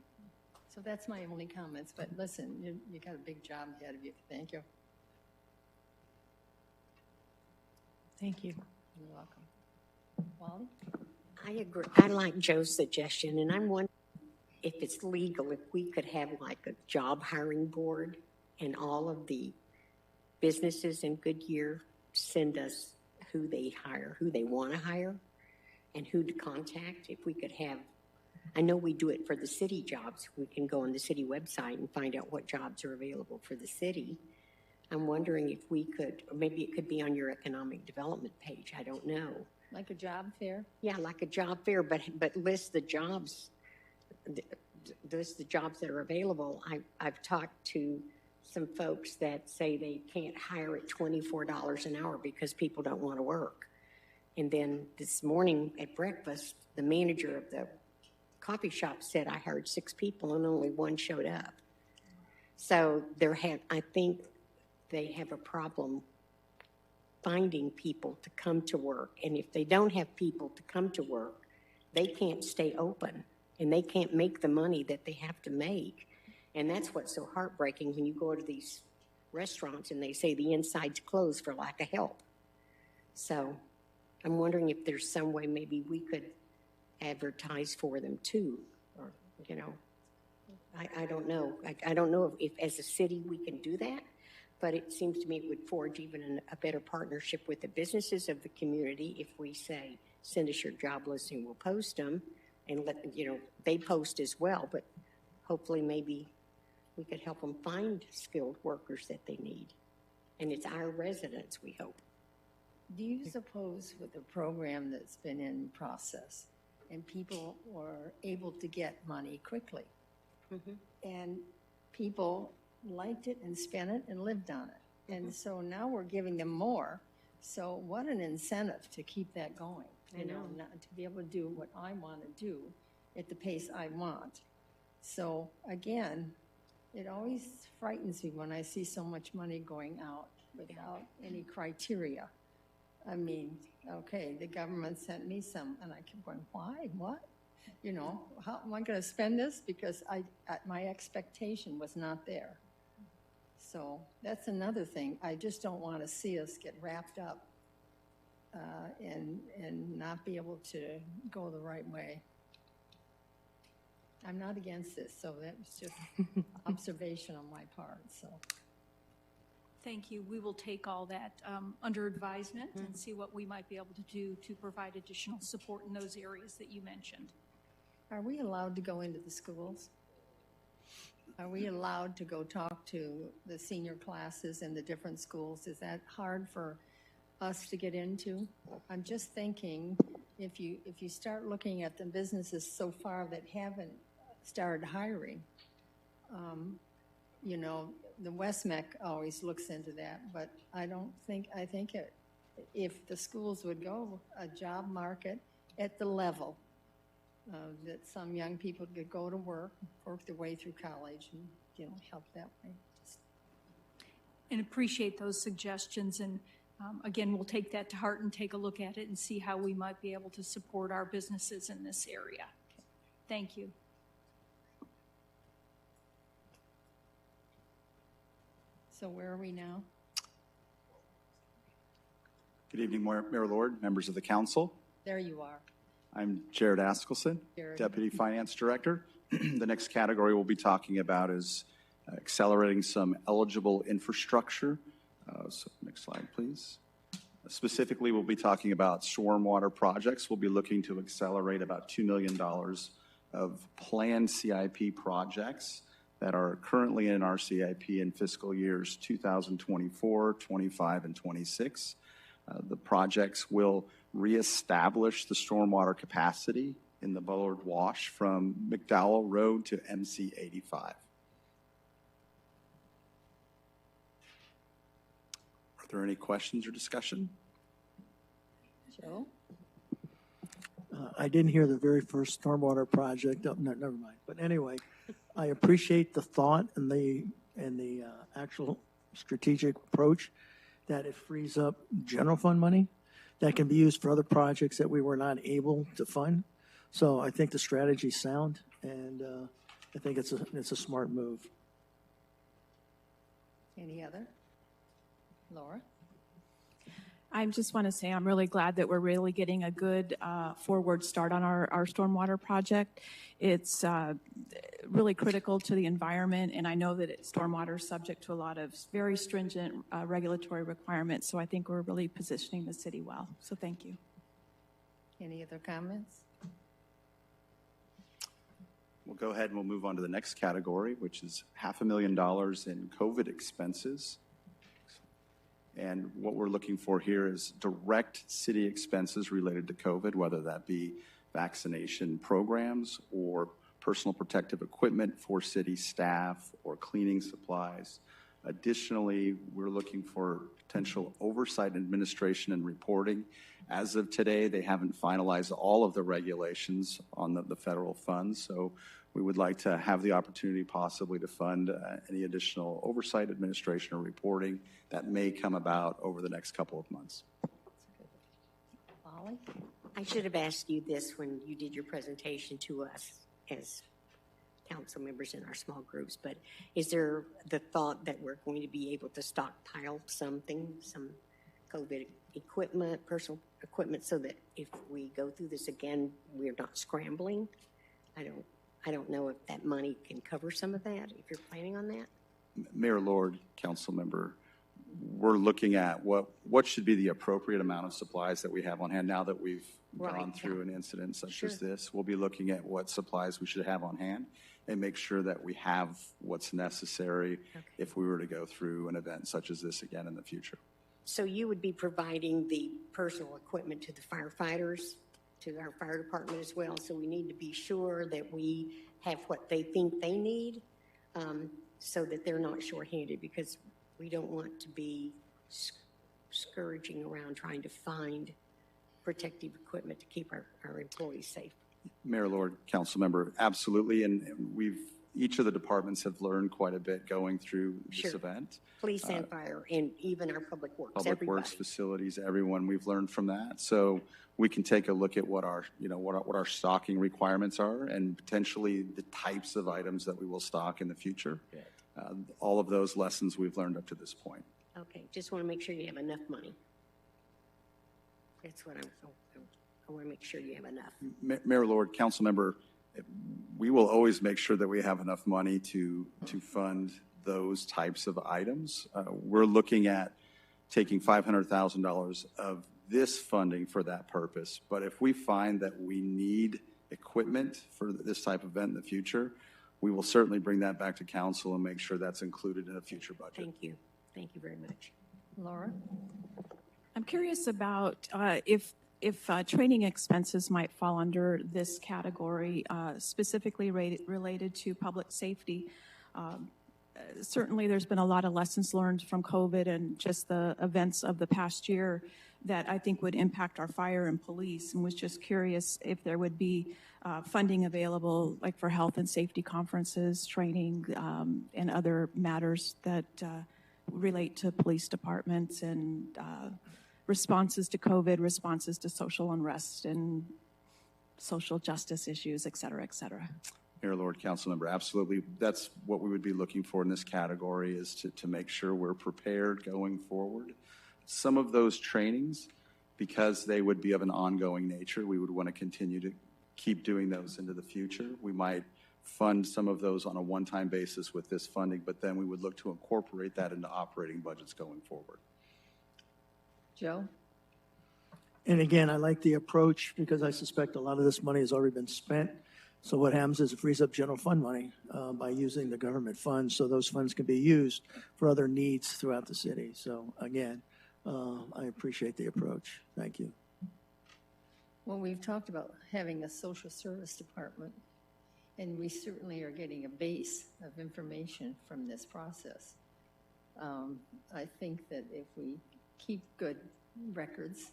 So that's my only comments. But listen, you got a big job ahead of you. Thank you. Thank you. You're welcome. Wally? I agree. I like Joe's suggestion, and I'm wondering if it's legal, if we could have like a job hiring board and all of the businesses in Goodyear send us who they hire, who they want to hire, and who to contact. If we could have, I know we do it for the city jobs. We can go on the city website and find out what jobs are available for the city. I'm wondering if we could, or maybe it could be on your economic development page. I don't know. Like a job fair? Yeah, like a job fair, but list the jobs, list the jobs that are available. I've talked to some folks that say they can't hire at $24 an hour because people don't want to work. And then this morning at breakfast, the manager of the coffee shop said, I hired 6 people and only 1 showed up. So I think they have a problem finding people to come to work. And if they don't have people to come to work, they can't stay open and they can't make the money that they have to make. And that's what's so heartbreaking when you go to these restaurants and they say the inside's closed for lack of help. So I'm wondering if there's some way maybe we could advertise for them too, or, you know, I don't know. I don't know if as a city we can do that, but it seems to me it would forge even a better partnership with the businesses of the community if we say, send us your job listing, we'll post them, and let, you know, they post as well, but hopefully maybe we could help them find skilled workers that they need. And it's our residents, we hope. Do you suppose with a program that's been in process and people were able to get money quickly and people liked it and spent it and lived on it? And so now we're giving them more. So what an incentive to keep that going, you know, not to be able to do what I want to do at the pace I want. So again, it always frightens me when I see so much money going out without any criteria. I mean, okay, the government sent me some, and I kept going, why, what? You know, how am I going to spend this? Because my expectation was not there. So that's another thing. I just don't want to see us get wrapped up and not be able to go the right way. I'm not against this, so that was just observation on my part. So, thank you. We will take all that under advisement and see what we might be able to do to provide additional support in those areas that you mentioned. Are we allowed to go into the schools? Are we allowed to go talk to the senior classes in the different schools? Is that hard for us to get into? I'm just thinking if you start looking at the businesses so far that haven't started hiring, you know, the WestMec always looks into that, but I think if the schools would go a job market at the level that some young people could go to work their way through college and, you know, help that way. And appreciate those suggestions. And again, we'll take that to heart and take a look at it and see how we might be able to support our businesses in this area. Thank you. So where are we now? Good evening, Mayor Lord, members of the council. There you are. I'm Jared Askelson, Jared. Deputy Finance Director. The next category we'll be talking about is accelerating some eligible infrastructure. So next slide, please. Specifically, we'll be talking about stormwater projects. We'll be looking to accelerate about $2 million of planned CIP projects that are currently in our CIP in fiscal years 2024, 25, and 26. The projects will reestablish the stormwater capacity in the Bullard Wash from McDowell Road to MC 85. Are there any questions or discussion? Joe? I didn't hear the very first stormwater project. Oh, no, never mind. But anyway, I appreciate the thought and the actual strategic approach. that it frees up general fund money that can be used for other projects that we were not able to fund. So I think the strategy's sound, and I think it's a smart move. Any other? Laura? I just want to say I'm really glad that we're really getting a good forward start on our stormwater project. It's really critical to the environment, and I know that stormwater is subject to a lot of very stringent regulatory requirements, so I think we're really positioning the city well. So thank you. Any other comments? We'll go ahead and we'll move on to the next category, which is $500,000 in COVID expenses. And what we're looking for here is direct city expenses related to COVID, whether that be vaccination programs or personal protective equipment for city staff or cleaning supplies. Additionally, we're looking for potential oversight, administration, and reporting. As of today, they haven't finalized all of the regulations on the federal funds, so we would like to have the opportunity possibly to fund any additional oversight, administration, or reporting that may come about over the next couple of months. Molly? I should have asked you this when you did your presentation to us as council members in our small groups, but is there the thought that we're going to be able to stockpile some COVID equipment, personal equipment, so that if we go through this again, we're not scrambling? I don't know if that money can cover some of that, if you're planning on that. Mayor Lord, council member, we're looking at what should be the appropriate amount of supplies that we have on hand now that we've gone through an incident such as this. We'll be looking at what supplies we should have on hand and make sure that we have what's necessary if we were to go through an event such as this again in the future. So you would be providing the personal equipment to the firefighters, to our fire department as well. So we need to be sure that we have what they think they need, so that they're not shorthanded, because we don't want to be scourging around trying to find protective equipment to keep our employees safe. Mayor Lord, council member, absolutely. And each of the departments have learned quite a bit going through this event. Police and fire, and even our public works, Public everybody. works facilities, everyone, we've learned from that. So we can take a look at what our stocking requirements are and potentially the types of items that we will stock in the future. All of those lessons we've learned up to this point. Okay, just want to make sure you have enough money. That's what I want to make sure you have enough. Mayor Lord, council member, we will always make sure that we have enough money to fund those types of items. We're looking at taking $500,000 of this funding for that purpose. But if we find that we need equipment for this type of event in the future, we will certainly bring that back to council and make sure that's included in a future budget. Thank you. Thank you very much. Laura? I'm curious about if training expenses might fall under this category, specifically related to public safety. Certainly there's been a lot of lessons learned from COVID and just the events of the past year that I think would impact our fire and police, and was just curious if there would be funding available, like for health and safety conferences, training, and other matters that relate to police departments and responses to COVID, responses to social unrest and social justice issues, et cetera, et cetera. Mayor Lord, council member, absolutely. That's what we would be looking for in this category, is to make sure we're prepared going forward. Some of those trainings, because they would be of an ongoing nature, we would want to continue to keep doing those into the future. We might fund some of those on a one-time basis with this funding, but then we would look to incorporate that into operating budgets going forward. Joe? And again, I like the approach because I suspect a lot of this money has already been spent. So what happens is it frees up general fund money by using the government funds, so those funds can be used for other needs throughout the city. So again, I appreciate the approach. Thank you. Well, we've talked about having a social service department, and we certainly are getting a base of information from this process. I think that if we keep good records,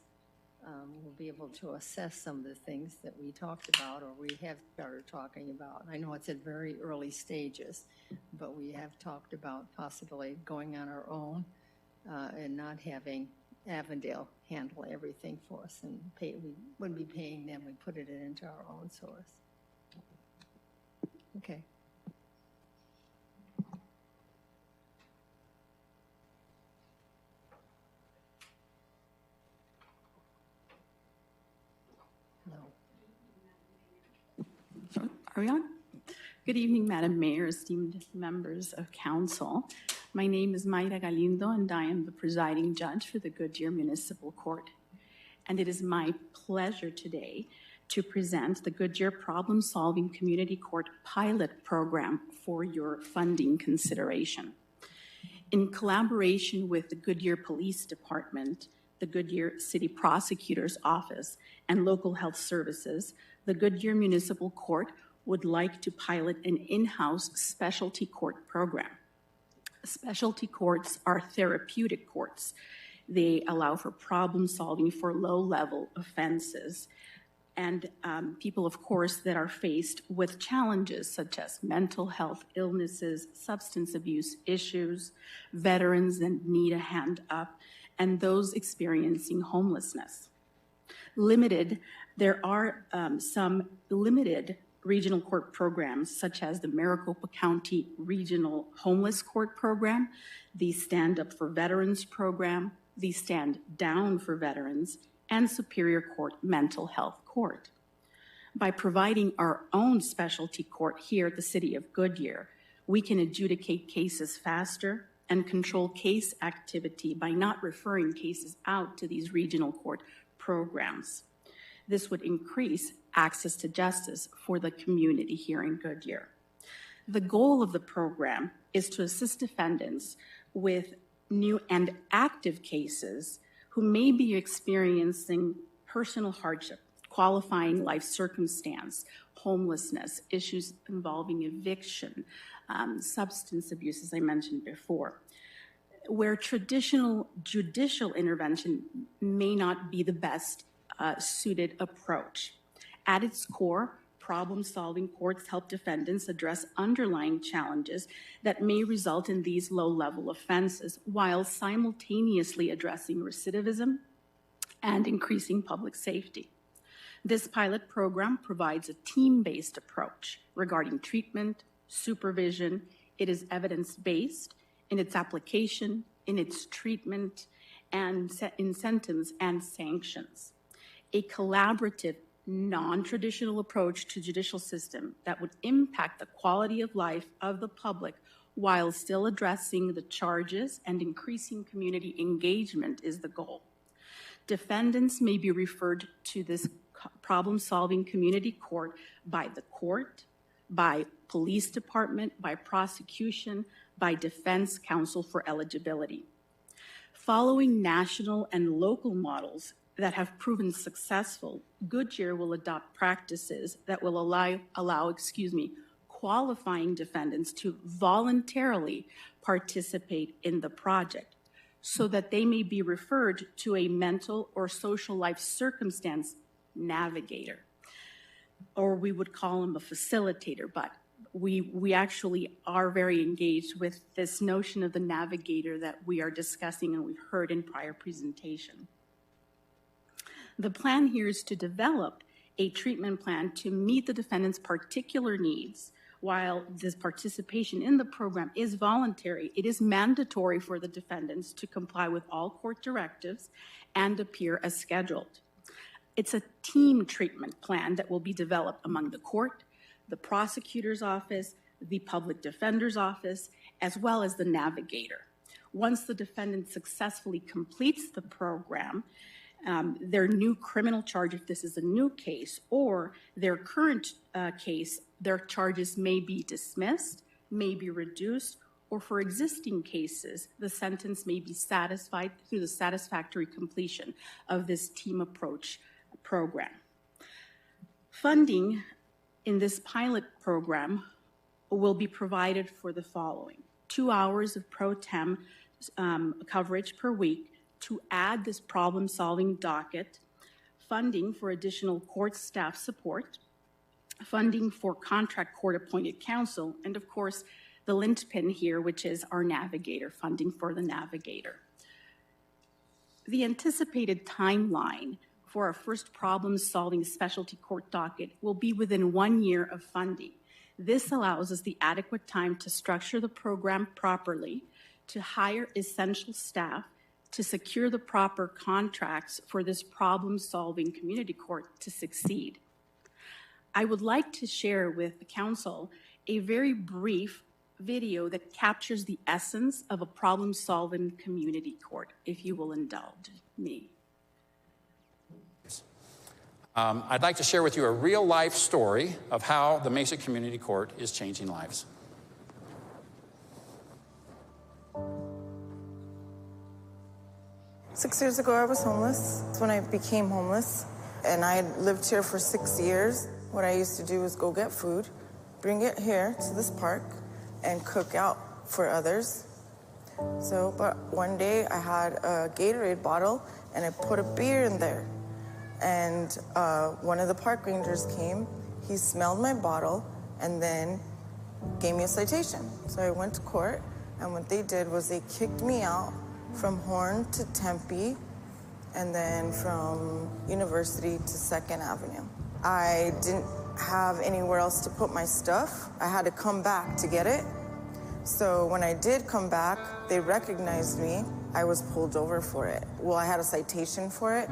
we'll be able to assess some of the things that we talked about or we have started talking about. I know it's at very early stages, but we have talked about possibly going on our own and not having Avondale handle everything for us and pay, we wouldn't be paying them, we put it into our own source. Okay. So, are we on? Good evening, Madam Mayor, esteemed members of council. My name is Mayra Galindo, and I am the presiding judge for the Goodyear Municipal Court. And it is my pleasure today to present the Goodyear Problem Solving Community Court Pilot Program for your funding consideration. In collaboration with the Goodyear Police Department, the Goodyear City Prosecutor's Office, and local health services, the Goodyear Municipal Court would like to pilot an in-house specialty court program. Specialty courts are therapeutic courts. They allow for problem solving for low-level offenses and people, of course, that are faced with challenges such as mental health illnesses, substance abuse issues, veterans that need a hand up, and those experiencing homelessness. There are some limited regional court programs such as the Maricopa County Regional Homeless Court Program, the Stand Up for Veterans Program, the Stand Down for Veterans, and Superior Court Mental Health Court. By providing our own specialty court here at the City of Goodyear, we can adjudicate cases faster and control case activity by not referring cases out to these regional court programs. This would increase access to justice for the community here in Goodyear. The goal of the program is to assist defendants with new and active cases who may be experiencing personal hardship, qualifying life circumstance, homelessness, issues involving eviction, substance abuse, as I mentioned before, where traditional judicial intervention may not be the best suited approach. At its core, problem-solving courts help defendants address underlying challenges that may result in these low-level offenses while simultaneously addressing recidivism and increasing public safety. This pilot program provides a team-based approach regarding treatment, supervision. It is evidence-based in its application, in its treatment, and incentives and sanctions. A collaborative, non-traditional approach to judicial system that would impact the quality of life of the public while still addressing the charges and increasing community engagement is the goal. Defendants may be referred to this problem-solving community court, by police department, by prosecution, by defense counsel for eligibility. Following national and local models that have proven successful, Goodyear will adopt practices that will allow qualifying defendants to voluntarily participate in the project so that they may be referred to a mental or social life circumstance navigator, or we would call him a facilitator, but we actually are very engaged with this notion of the navigator that we are discussing and we've heard in prior presentation. The plan here is to develop a treatment plan to meet the defendant's particular needs. While this participation in the program is voluntary, it is mandatory for the defendants to comply with all court directives and appear as scheduled. It's a team treatment plan that will be developed among the court, the prosecutor's office, the public defender's office, as well as the navigator. Once the defendant successfully completes the program, their new criminal charge, if this is a new case, or their current case, their charges may be dismissed, may be reduced, or for existing cases, the sentence may be satisfied through the satisfactory completion of this team approach program. Funding in this pilot program will be provided for the following: 2 hours of pro tem coverage per week to add this problem-solving docket, funding for additional court staff support, funding for contract court-appointed counsel, and of course, the linchpin here, which is our navigator, funding for the navigator. The anticipated timeline for our first problem-solving specialty court docket will be within 1 year of funding. This allows us the adequate time to structure the program properly, to hire essential staff, to secure the proper contracts for this problem-solving community court to succeed. I would like to share with the council a very brief video that captures the essence of a problem-solving community court, if you will indulge me. I'd like to share with you a real-life story of how the Mesa Community Court is changing lives. Six years ago, I was homeless. That's when I became homeless, and I had lived here for 6 years. What I used to do was go get food, bring it here to this park, and cook out for others. But one day I had a Gatorade bottle and I put a beer in there. And one of the park rangers came, he smelled my bottle and then gave me a citation. So I went to court, and what they did was they kicked me out from Horn to Tempe and then from University to 2nd Avenue. I didn't have anywhere else to put my stuff. I had to come back to get it. So when I did come back, they recognized me. I was pulled over for it. Well, I had a citation for it,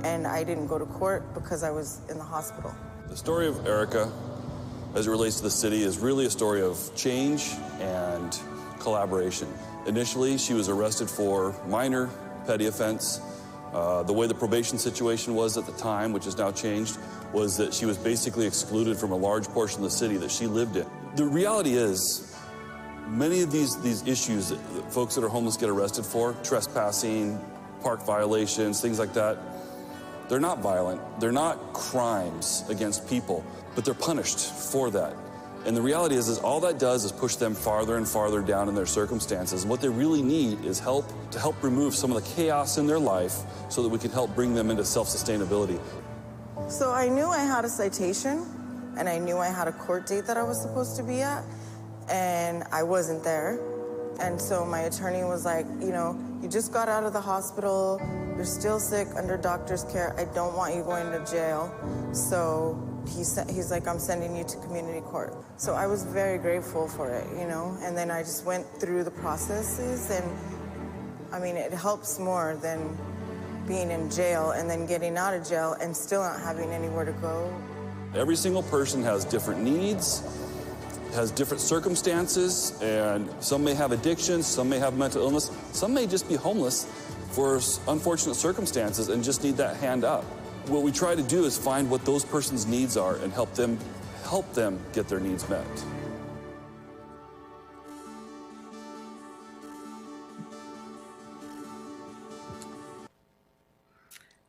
and I didn't go to court because I was in the hospital. The story of Erica, as it relates to the city, is really a story of change and collaboration. Initially, she was arrested for minor petty offense. The way the probation situation was at the time, which has now changed, was that she was basically excluded from a large portion of the city that she lived in. The reality is, many of these issues that folks that are homeless get arrested for, trespassing, park violations, things like that, they're not violent. They're not crimes against people, but they're punished for that. And the reality is all that does is push them farther and farther down in their circumstances. And what they really need is help to help remove some of the chaos in their life so that we can help bring them into self-sustainability. So I knew I had a citation, and I knew I had a court date that I was supposed to be at, and I wasn't there. And so my attorney was like, you just got out of the hospital, you're still sick under doctor's care, I don't want you going to jail. So he's like, I'm sending you to community court. So I was very grateful for it, and then I just went through the processes, and I mean, it helps more than being in jail and then getting out of jail and still not having anywhere to go. Every single person has different needs, has different circumstances, and some may have addictions, some may have mental illness, some may just be homeless for unfortunate circumstances and just need that hand up. What we try to do is find what those person's needs are and help them get their needs met.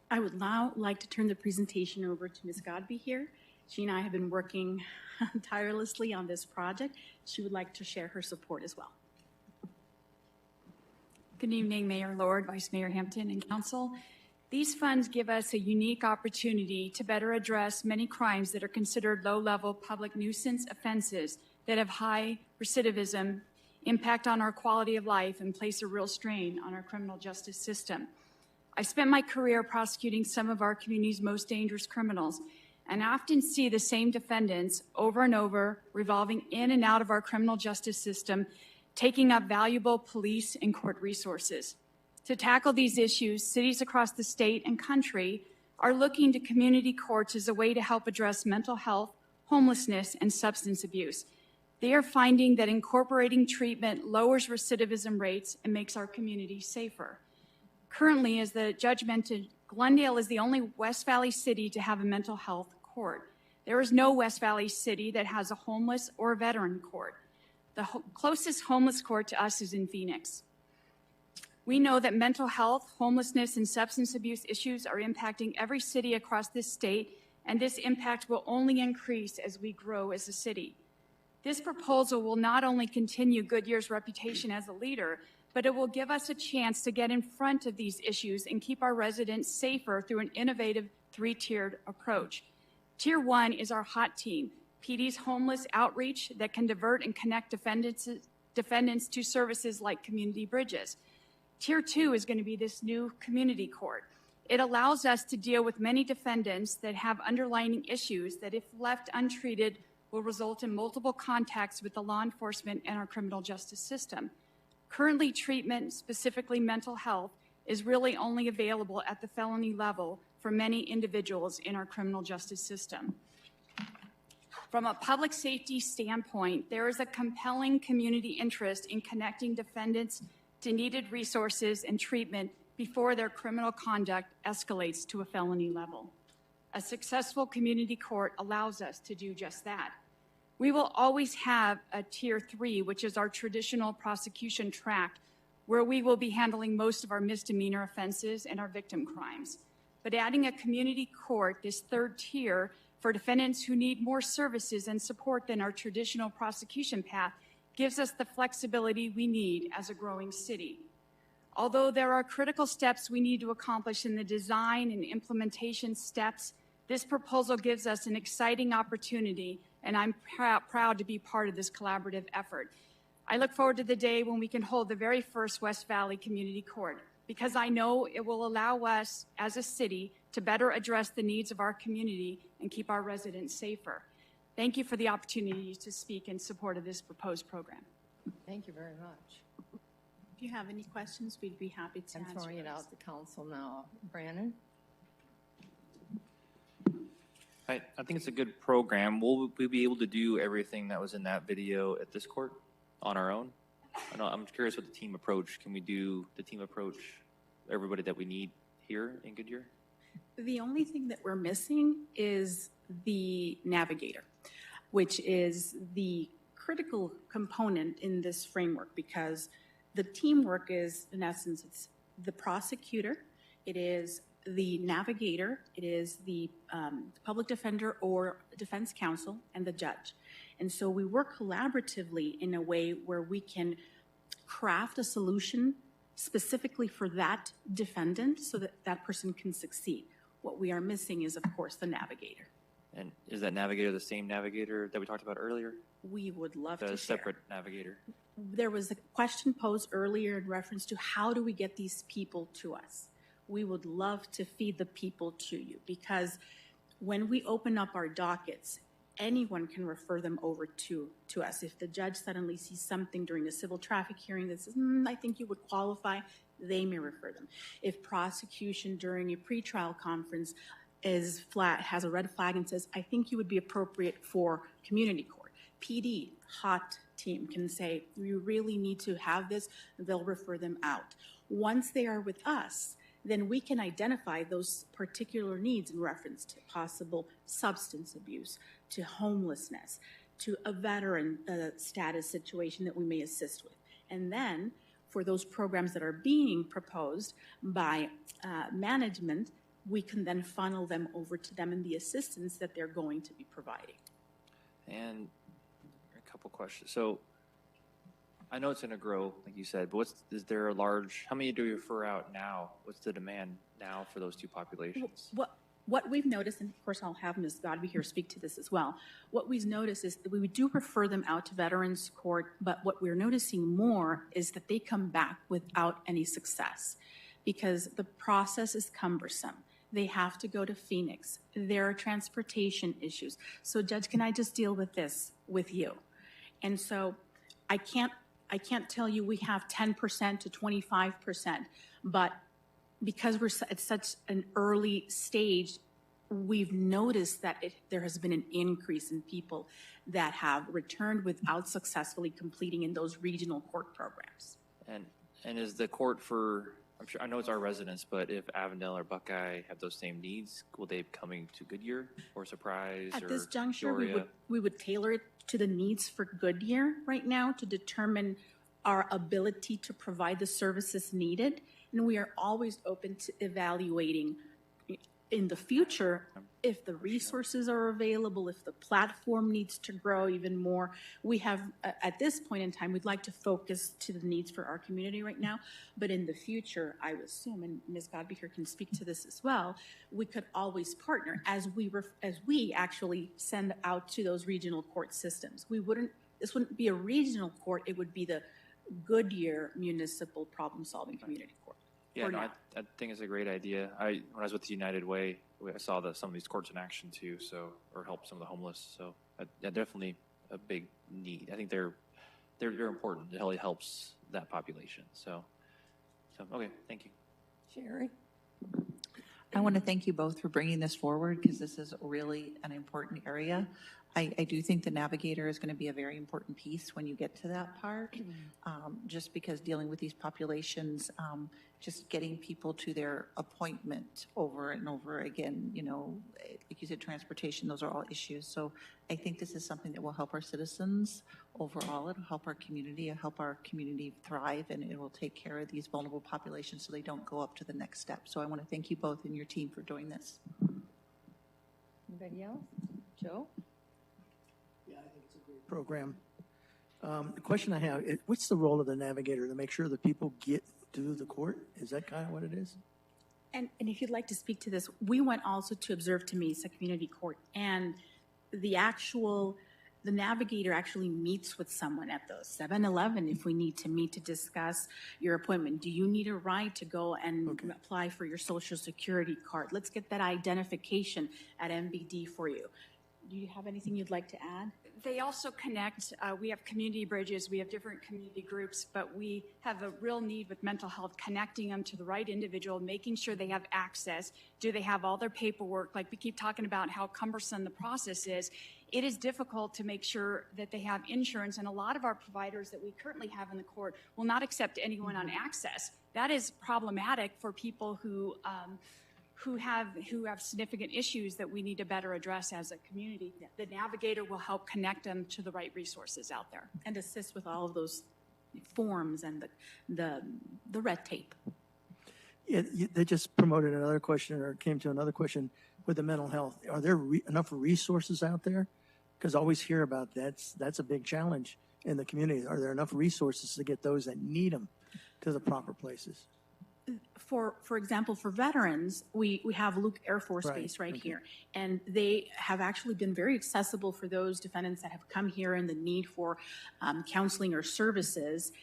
I would now like to turn the presentation over to Ms. Godby here. She and I have been working tirelessly on this project. She would like to share her support as well. Good evening, Mayor Lord, Vice Mayor Hampton, and Council. These funds give us a unique opportunity to better address many crimes that are considered low-level public nuisance offenses that have high recidivism, impact on our quality of life, and place a real strain on our criminal justice system. I spent my career prosecuting some of our community's most dangerous criminals, and I often see the same defendants over and over revolving in and out of our criminal justice system, taking up valuable police and court resources. To tackle these issues, cities across the state and country are looking to community courts as a way to help address mental health, homelessness, and substance abuse. They are finding that incorporating treatment lowers recidivism rates and makes our community safer. Currently, as the judge mentioned, Glendale is the only West Valley city to have a mental health court. There is no West Valley city that has a homeless or a veteran court. The closest homeless court to us is in Phoenix. We know that mental health, homelessness, and substance abuse issues are impacting every city across this state, and this impact will only increase as we grow as a city. This proposal will not only continue Goodyear's reputation as a leader, but it will give us a chance to get in front of these issues and keep our residents safer through an innovative three-tiered approach. Tier 1 is our HOT team, PD's homeless outreach that can divert and connect defendants to services like community bridges. Tier 2 is going to be this new community court. It allows us to deal with many defendants that have underlying issues that, if left untreated, will result in multiple contacts with the law enforcement and our criminal justice system. Currently, treatment, specifically mental health, is really only available at the felony level for many individuals in our criminal justice system. From a public safety standpoint, there is a compelling community interest in connecting defendants to needed resources and treatment before their criminal conduct escalates to a felony level. A successful community court allows us to do just that. We will always have a Tier 3, which is our traditional prosecution track, where we will be handling most of our misdemeanor offenses and our victim crimes. But adding a community court, this third tier, for defendants who need more services and support than our traditional prosecution path, gives us the flexibility we need as a growing city. Although there are critical steps we need to accomplish in the design and implementation steps, this proposal gives us an exciting opportunity, and I'm proud to be part of this collaborative effort. I look forward to the day when we can hold the very first West Valley Community Court, because I know it will allow us as a city to better address the needs of our community and keep our residents safer. Thank you for the opportunity to speak in support of this proposed program. Thank you very much. If you have any questions, we'd be happy to answer. I'm throwing it out to council now. Brandon? I think it's a good program. Will we be able to do everything that was in that video at this court on our own? I'm curious what the team approach. Can we do the team approach, everybody that we need here in Goodyear? The only thing that we're missing is the Navigator, which is the critical component in this framework, because the teamwork is, in essence, it's the prosecutor, it is the Navigator, it is the public defender or defense counsel, and the judge. And so we work collaboratively in a way where we can craft a solution specifically for that defendant so that that person can succeed. What we are missing is, of course, the Navigator. And is that Navigator the same Navigator that we talked about earlier? We would love to The share. separate Navigator? There was a question posed earlier in reference to how do we get these people to us? We would love to feed the people to you, because when we open up our dockets, anyone can refer them over to us. If the judge suddenly sees something during the civil traffic hearing that says, I think you would qualify, they may refer them. If prosecution during a pretrial conference has a red flag and says, I think you would be appropriate for community court. PD, hot team, can say, you really need to have this, they'll refer them out. Once they are with us, then we can identify those particular needs in reference to possible substance abuse, to homelessness, to a veteran status situation that we may assist with. And then for those programs that are being proposed by management, we can then funnel them over to them in the assistance that they're going to be providing. And a couple questions. So I know it's going to grow, like you said, but is there a large, how many do you refer out now? What's the demand now for those two populations? What we've noticed, and of course I'll have Ms. Godby here speak to this as well, what we've noticed is that we do refer them out to Veterans Court, but what we're noticing more is that they come back without any success because the process is cumbersome. They have to go to Phoenix. There are transportation issues. So Judge, can I just deal with this with you? And so I can't tell you we have 10% to 25%, but because we're at such an early stage, we've noticed that there has been an increase in people that have returned without successfully completing in those regional court programs. And is the court for, I know it's our residents, but if Avondale or Buckeye have those same needs, will they be coming to Goodyear or Surprise or At this juncture, Peoria? we would tailor it to the needs for Goodyear right now to determine our ability to provide the services needed. And we are always open to evaluating in the future if the resources are available, if the platform needs to grow even more. We have, at this point in time, we'd like to focus to the needs for our community right now. But in the future, I would assume, and Ms. Godby here can speak to this as well, we could always partner as we actually send out to those regional court systems. This wouldn't be a regional court, it would be the Goodyear Municipal Problem-Solving Community Court. Yeah, for no, now. I think it's a great idea. When I was with the United Way, I saw some of these courts in action too, or help some of the homeless. So definitely a big need. I think they're important. It really helps that population. So okay, thank you. Sherry? I want to thank you both for bringing this forward because this is really an important area. I do think the Navigator is going to be a very important piece when you get to that part, just because dealing with these populations, just getting people to their appointment over and over again, like you said, transportation, those are all issues. So I think this is something that will help our citizens overall. It'll help our community, thrive, and it will take care of these vulnerable populations so they don't go up to the next step. So I want to thank you both and your team for doing this. Anybody else? Joe? Program. The question I have is, what's the role of the Navigator to make sure that people get to the court? Is that kind of what it is? And if you'd like to speak to this, we went also to Observe to Mesa Community Court, and the Navigator actually meets with someone at the 7-Eleven if we need to meet to discuss your appointment. Do you need a ride to go and apply for your Social Security card? Let's get that identification at MBD for you. Do you have anything you'd like to add? They also connect, we have community bridges, we have different community groups, but we have a real need with mental health, connecting them to the right individual, making sure they have access. Do they have all their paperwork? Like we keep talking about how cumbersome the process is. It is difficult to make sure that they have insurance, and a lot of our providers that we currently have in the court will not accept anyone on access. That is problematic for people who have significant issues that we need to better address as a community. The Navigator will help connect them to the right resources out there. And assist with all of those forms and the red tape. Yeah, they just promoted another question, or came to another question with the mental health. Are there enough resources out there? Because I always hear about that's a big challenge in the community. Are there enough resources to get those that need them to the proper places? For example, for veterans, we have Luke Air Force Base right here, and they have actually been very accessible for those defendants that have come here in the need for counseling or services.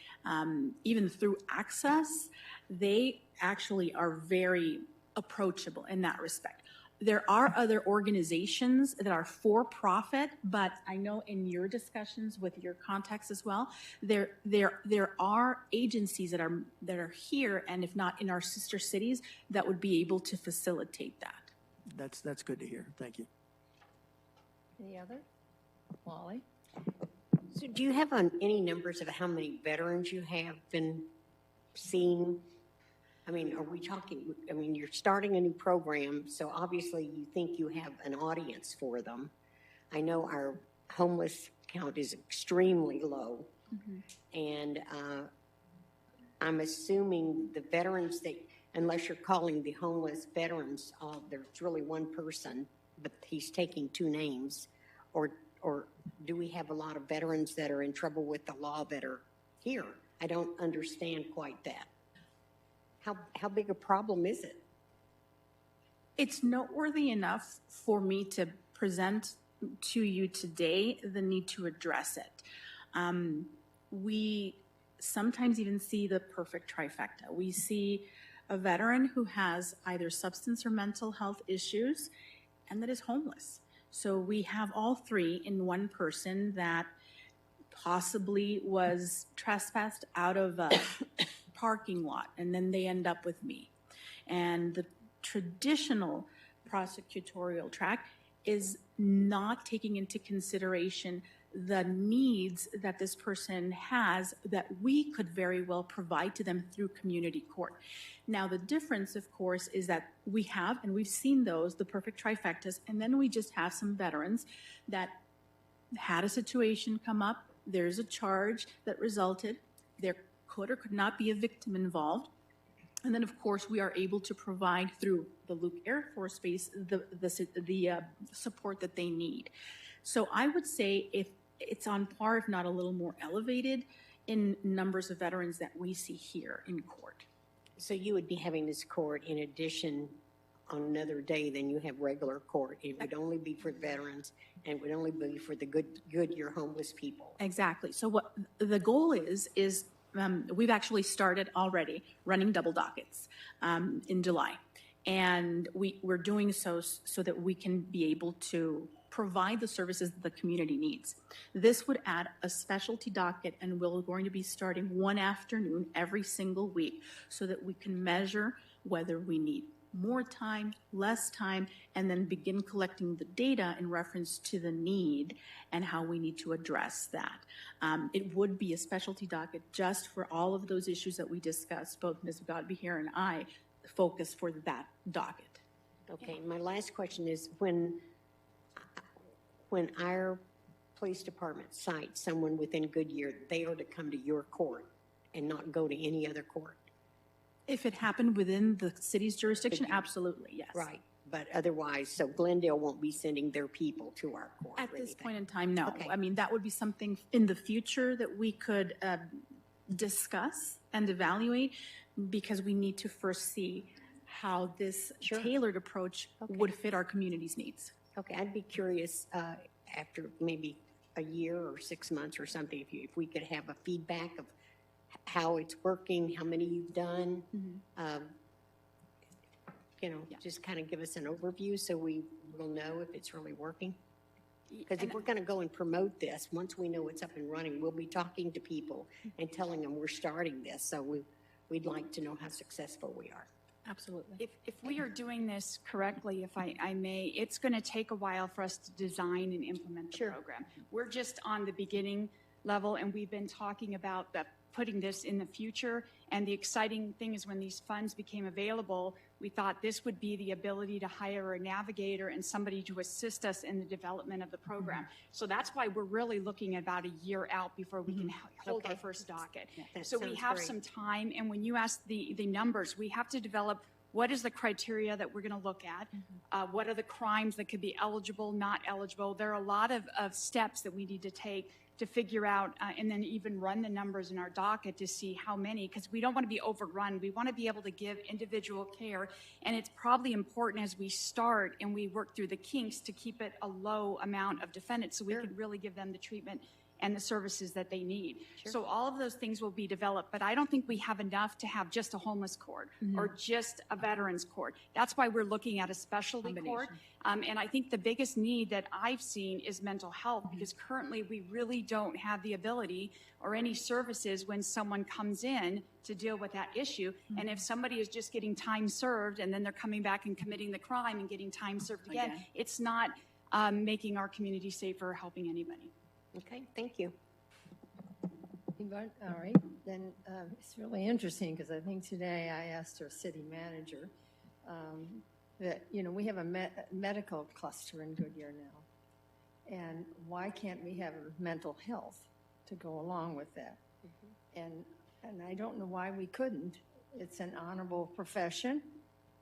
Even through access, they actually are very approachable in that respect. There are other organizations that are for profit, but I know in your discussions with your contacts as well, there are agencies that are here, and if not in our sister cities, that would be able to facilitate that. That's good to hear. Thank you. Any other? Wally? So do you have any numbers of how many veterans you have been seeing? I mean, are we talking, you're starting a new program, so obviously you think you have an audience for them. I know our homeless count is extremely low, and I'm assuming the veterans unless you're calling the homeless veterans, there's really one person, but he's taking two names, or do we have a lot of veterans that are in trouble with the law that are here? I don't understand quite that. How big a problem is it? It's noteworthy enough for me to present to you today the need to address it. We sometimes even see the perfect trifecta. We see a veteran who has either substance or mental health issues and that is homeless. So we have all three in one person that possibly was trespassed out of a parking lot, and then they end up with me. And the traditional prosecutorial track is not taking into consideration the needs that this person has that we could very well provide to them through community court. Now, the difference, of course, is that we have, and we've seen those, the perfect trifectas, and then we just have some veterans that had a situation come up, there's a charge that resulted, there could or could not be a victim involved. And then, of course, we are able to provide through the Luke Air Force Base the support that they need. So I would say if it's on par, if not a little more elevated, in numbers of veterans that we see here in court. So you would be having this court in addition on another day than you have regular court. It would only be for veterans and would only be for the Goodyear homeless people. Exactly. So what the goal is we've actually started already running double dockets in July. And we're doing so that we can be able to provide the services that the community needs. This would add a specialty docket, and we're going to be starting one afternoon every single week so that we can measure whether we need more time, less time, and then begin collecting the data in reference to the need and how we need to address that. It would be a specialty docket just for all of those issues that we discussed, both Ms. Godbehere and I, focus for that docket. Okay, my last question is when our police department cites someone within Goodyear, they are to come to your court and not go to any other court. If it happened within the city's jurisdiction, absolutely, yes. Right, but otherwise, so Glendale won't be sending their people to our court. At this point in time, no. Okay. I mean, that would be something in the future that we could discuss and evaluate, because we need to first see how this tailored approach would fit our community's needs. Okay, I'd be curious after maybe a year or 6 months or something, if we could have a feedback of how it's working, how many you've done. Just kind of give us an overview so we will know if it's really working. Because if we're going to go and promote this, once we know it's up and running, we'll be talking to people and telling them we're starting this. So we'd like to know how successful we are. Absolutely. If we are doing this correctly, if I may, it's going to take a while for us to design and implement the program. We're just on the beginning level, and we've been talking about putting this in the future. And the exciting thing is when these funds became available, we thought this would be the ability to hire a navigator and somebody to assist us in the development of the program. So that's why we're really looking at about a year out before we can hold our first docket. So we have some time, and when you ask the numbers, we have to develop what is the criteria that we're going to look at, what are the crimes that could be eligible, not eligible. There are a lot of steps that we need to take to figure out and then even run the numbers in our docket to see how many, because we don't want to be overrun. We want to be able to give individual care, and it's probably important as we start and we work through the kinks to keep it a low amount of defendants so we can really give them the treatment and the services that they need. So all of those things will be developed, but I don't think we have enough to have just a homeless court or just a veterans court. That's why we're looking at a specialty court. And I think the biggest need that I've seen is mental health, because currently we really don't have the ability or any services when someone comes in to deal with that issue. And if somebody is just getting time served and then they're coming back and committing the crime and getting time served again, it's not making our community safer or helping anybody. Okay, thank you. All right, then it's really interesting because I think today I asked our city manager that, we have a medical cluster in Goodyear now. And why can't we have mental health to go along with that? And I don't know why we couldn't. It's an honorable profession,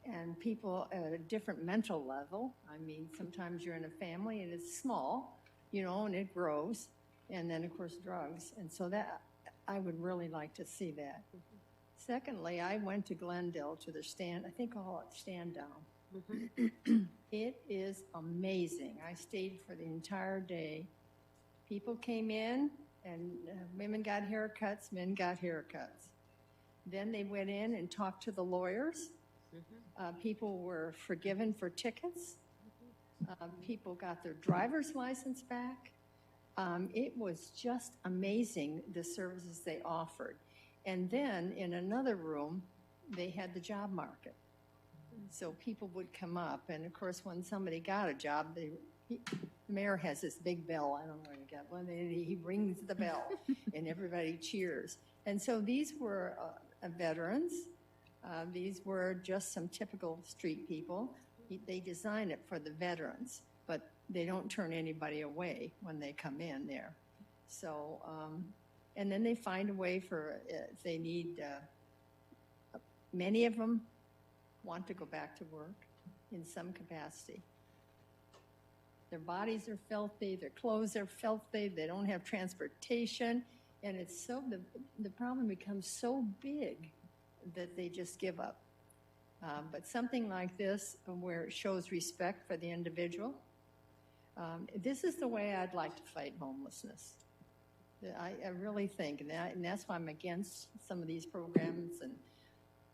and people at a different mental level. I mean, sometimes you're in a family and it's small, and it grows, and then of course drugs, and so that I would really like to see that. Secondly, I went to Glendale to the stand, I think I'll call it Stand Down. It is amazing. I stayed for the entire day. People came in, and women got haircuts, men got haircuts. Then they went in and talked to the lawyers. People were forgiven for tickets. People got their driver's license back. It was just amazing, the services they offered. And then in another room, they had the job market. So people would come up, and of course, when somebody got a job, the mayor has this big bell. I don't know where to get one. He rings the bell, and everybody cheers. And so these were veterans. These were just some typical street people. They design it for the veterans, but they don't turn anybody away when they come in there. So, and then they find a way for, if they need, many of them want to go back to work in some capacity. Their bodies are filthy, their clothes are filthy, they don't have transportation, and it's so, the problem becomes so big that they just give up. But something like this, where it shows respect for the individual, this is the way I'd like to fight homelessness. I really think, and that's why I'm against some of these programs, and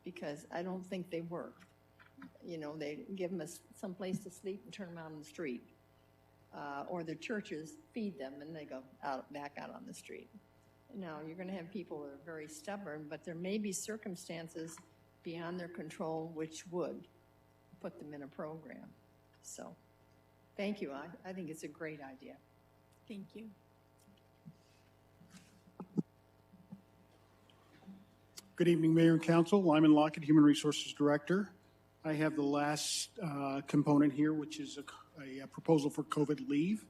because I don't think they work. You know, they give them some place to sleep and turn them out on the street. Or the churches feed them and they go back out on the street. Now, you're going to have people that are very stubborn, but there may be circumstances beyond their control which would put them in a program. So, thank you. I think it's a great idea. Thank you. Good evening, Mayor and Council. Lyman Lockett, Human Resources Director. I have the last component here, which is a proposal for COVID leave.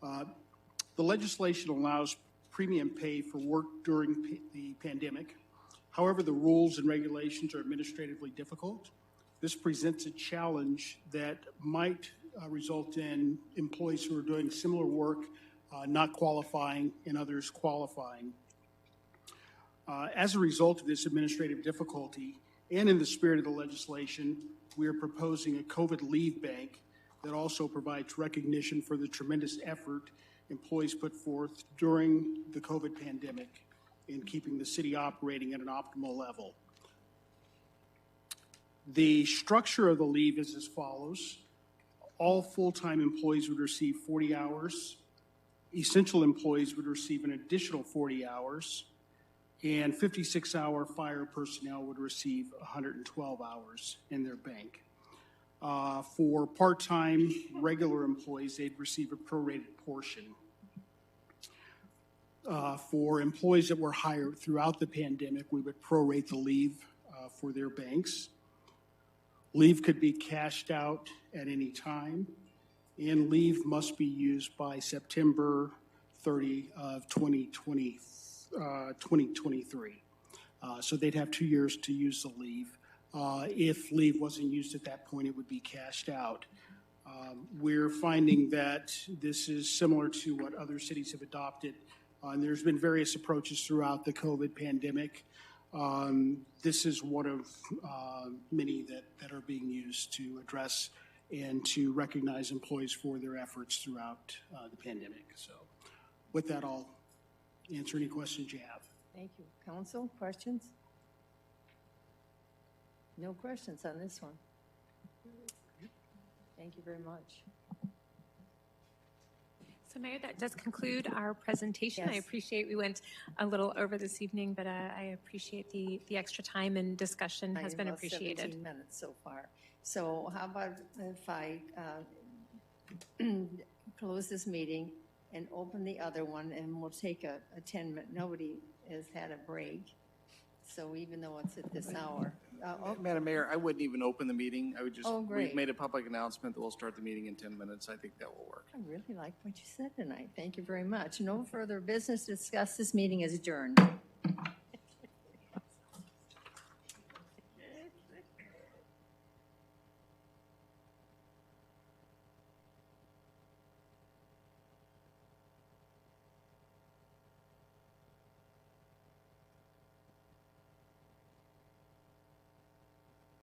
The legislation allows premium pay for work during the pandemic. However, the rules and regulations are administratively difficult. This presents a challenge that might result in employees who are doing similar work not qualifying and others qualifying. As a result of this administrative difficulty, and in the spirit of the legislation, we are proposing a COVID leave bank that also provides recognition for the tremendous effort employees put forth during the COVID pandemic in keeping the city operating at an optimal level. The structure of the leave is as follows. All full-time employees would receive 40 hours. Essential employees would receive an additional 40 hours. And 56-hour fire personnel would receive 112 hours in their bank. For part-time regular employees, they'd receive a prorated portion. For employees that were hired throughout the pandemic, we would prorate the leave for their banks. Leave could be cashed out at any time, and leave must be used by September 30 of 2023. So they'd have 2 years to use the leave. If leave wasn't used at that point, it would be cashed out. We're finding that this is similar to what other cities have adopted. And there's been various approaches throughout the COVID pandemic. This is one of many that are being used to address and to recognize employees for their efforts throughout the pandemic. So with that, I'll answer any questions you have. Thank you. Council, questions? No questions on this one. Thank you very much. So, Mayor, that does conclude our presentation. Yes. I appreciate we went a little over this evening, but I appreciate the extra time and discussion has been About appreciated. 17 minutes so far. So how about if I close this meeting and open the other one, and we'll take a 10-minute, nobody has had a break. So even though it's at this hour. Madam Mayor, I wouldn't even open the meeting. I would just, great. we've made a public announcement that we'll start the meeting in 10 minutes. I think that will work. I really like what you said tonight. Thank you very much. No further business to discuss. This meeting is adjourned.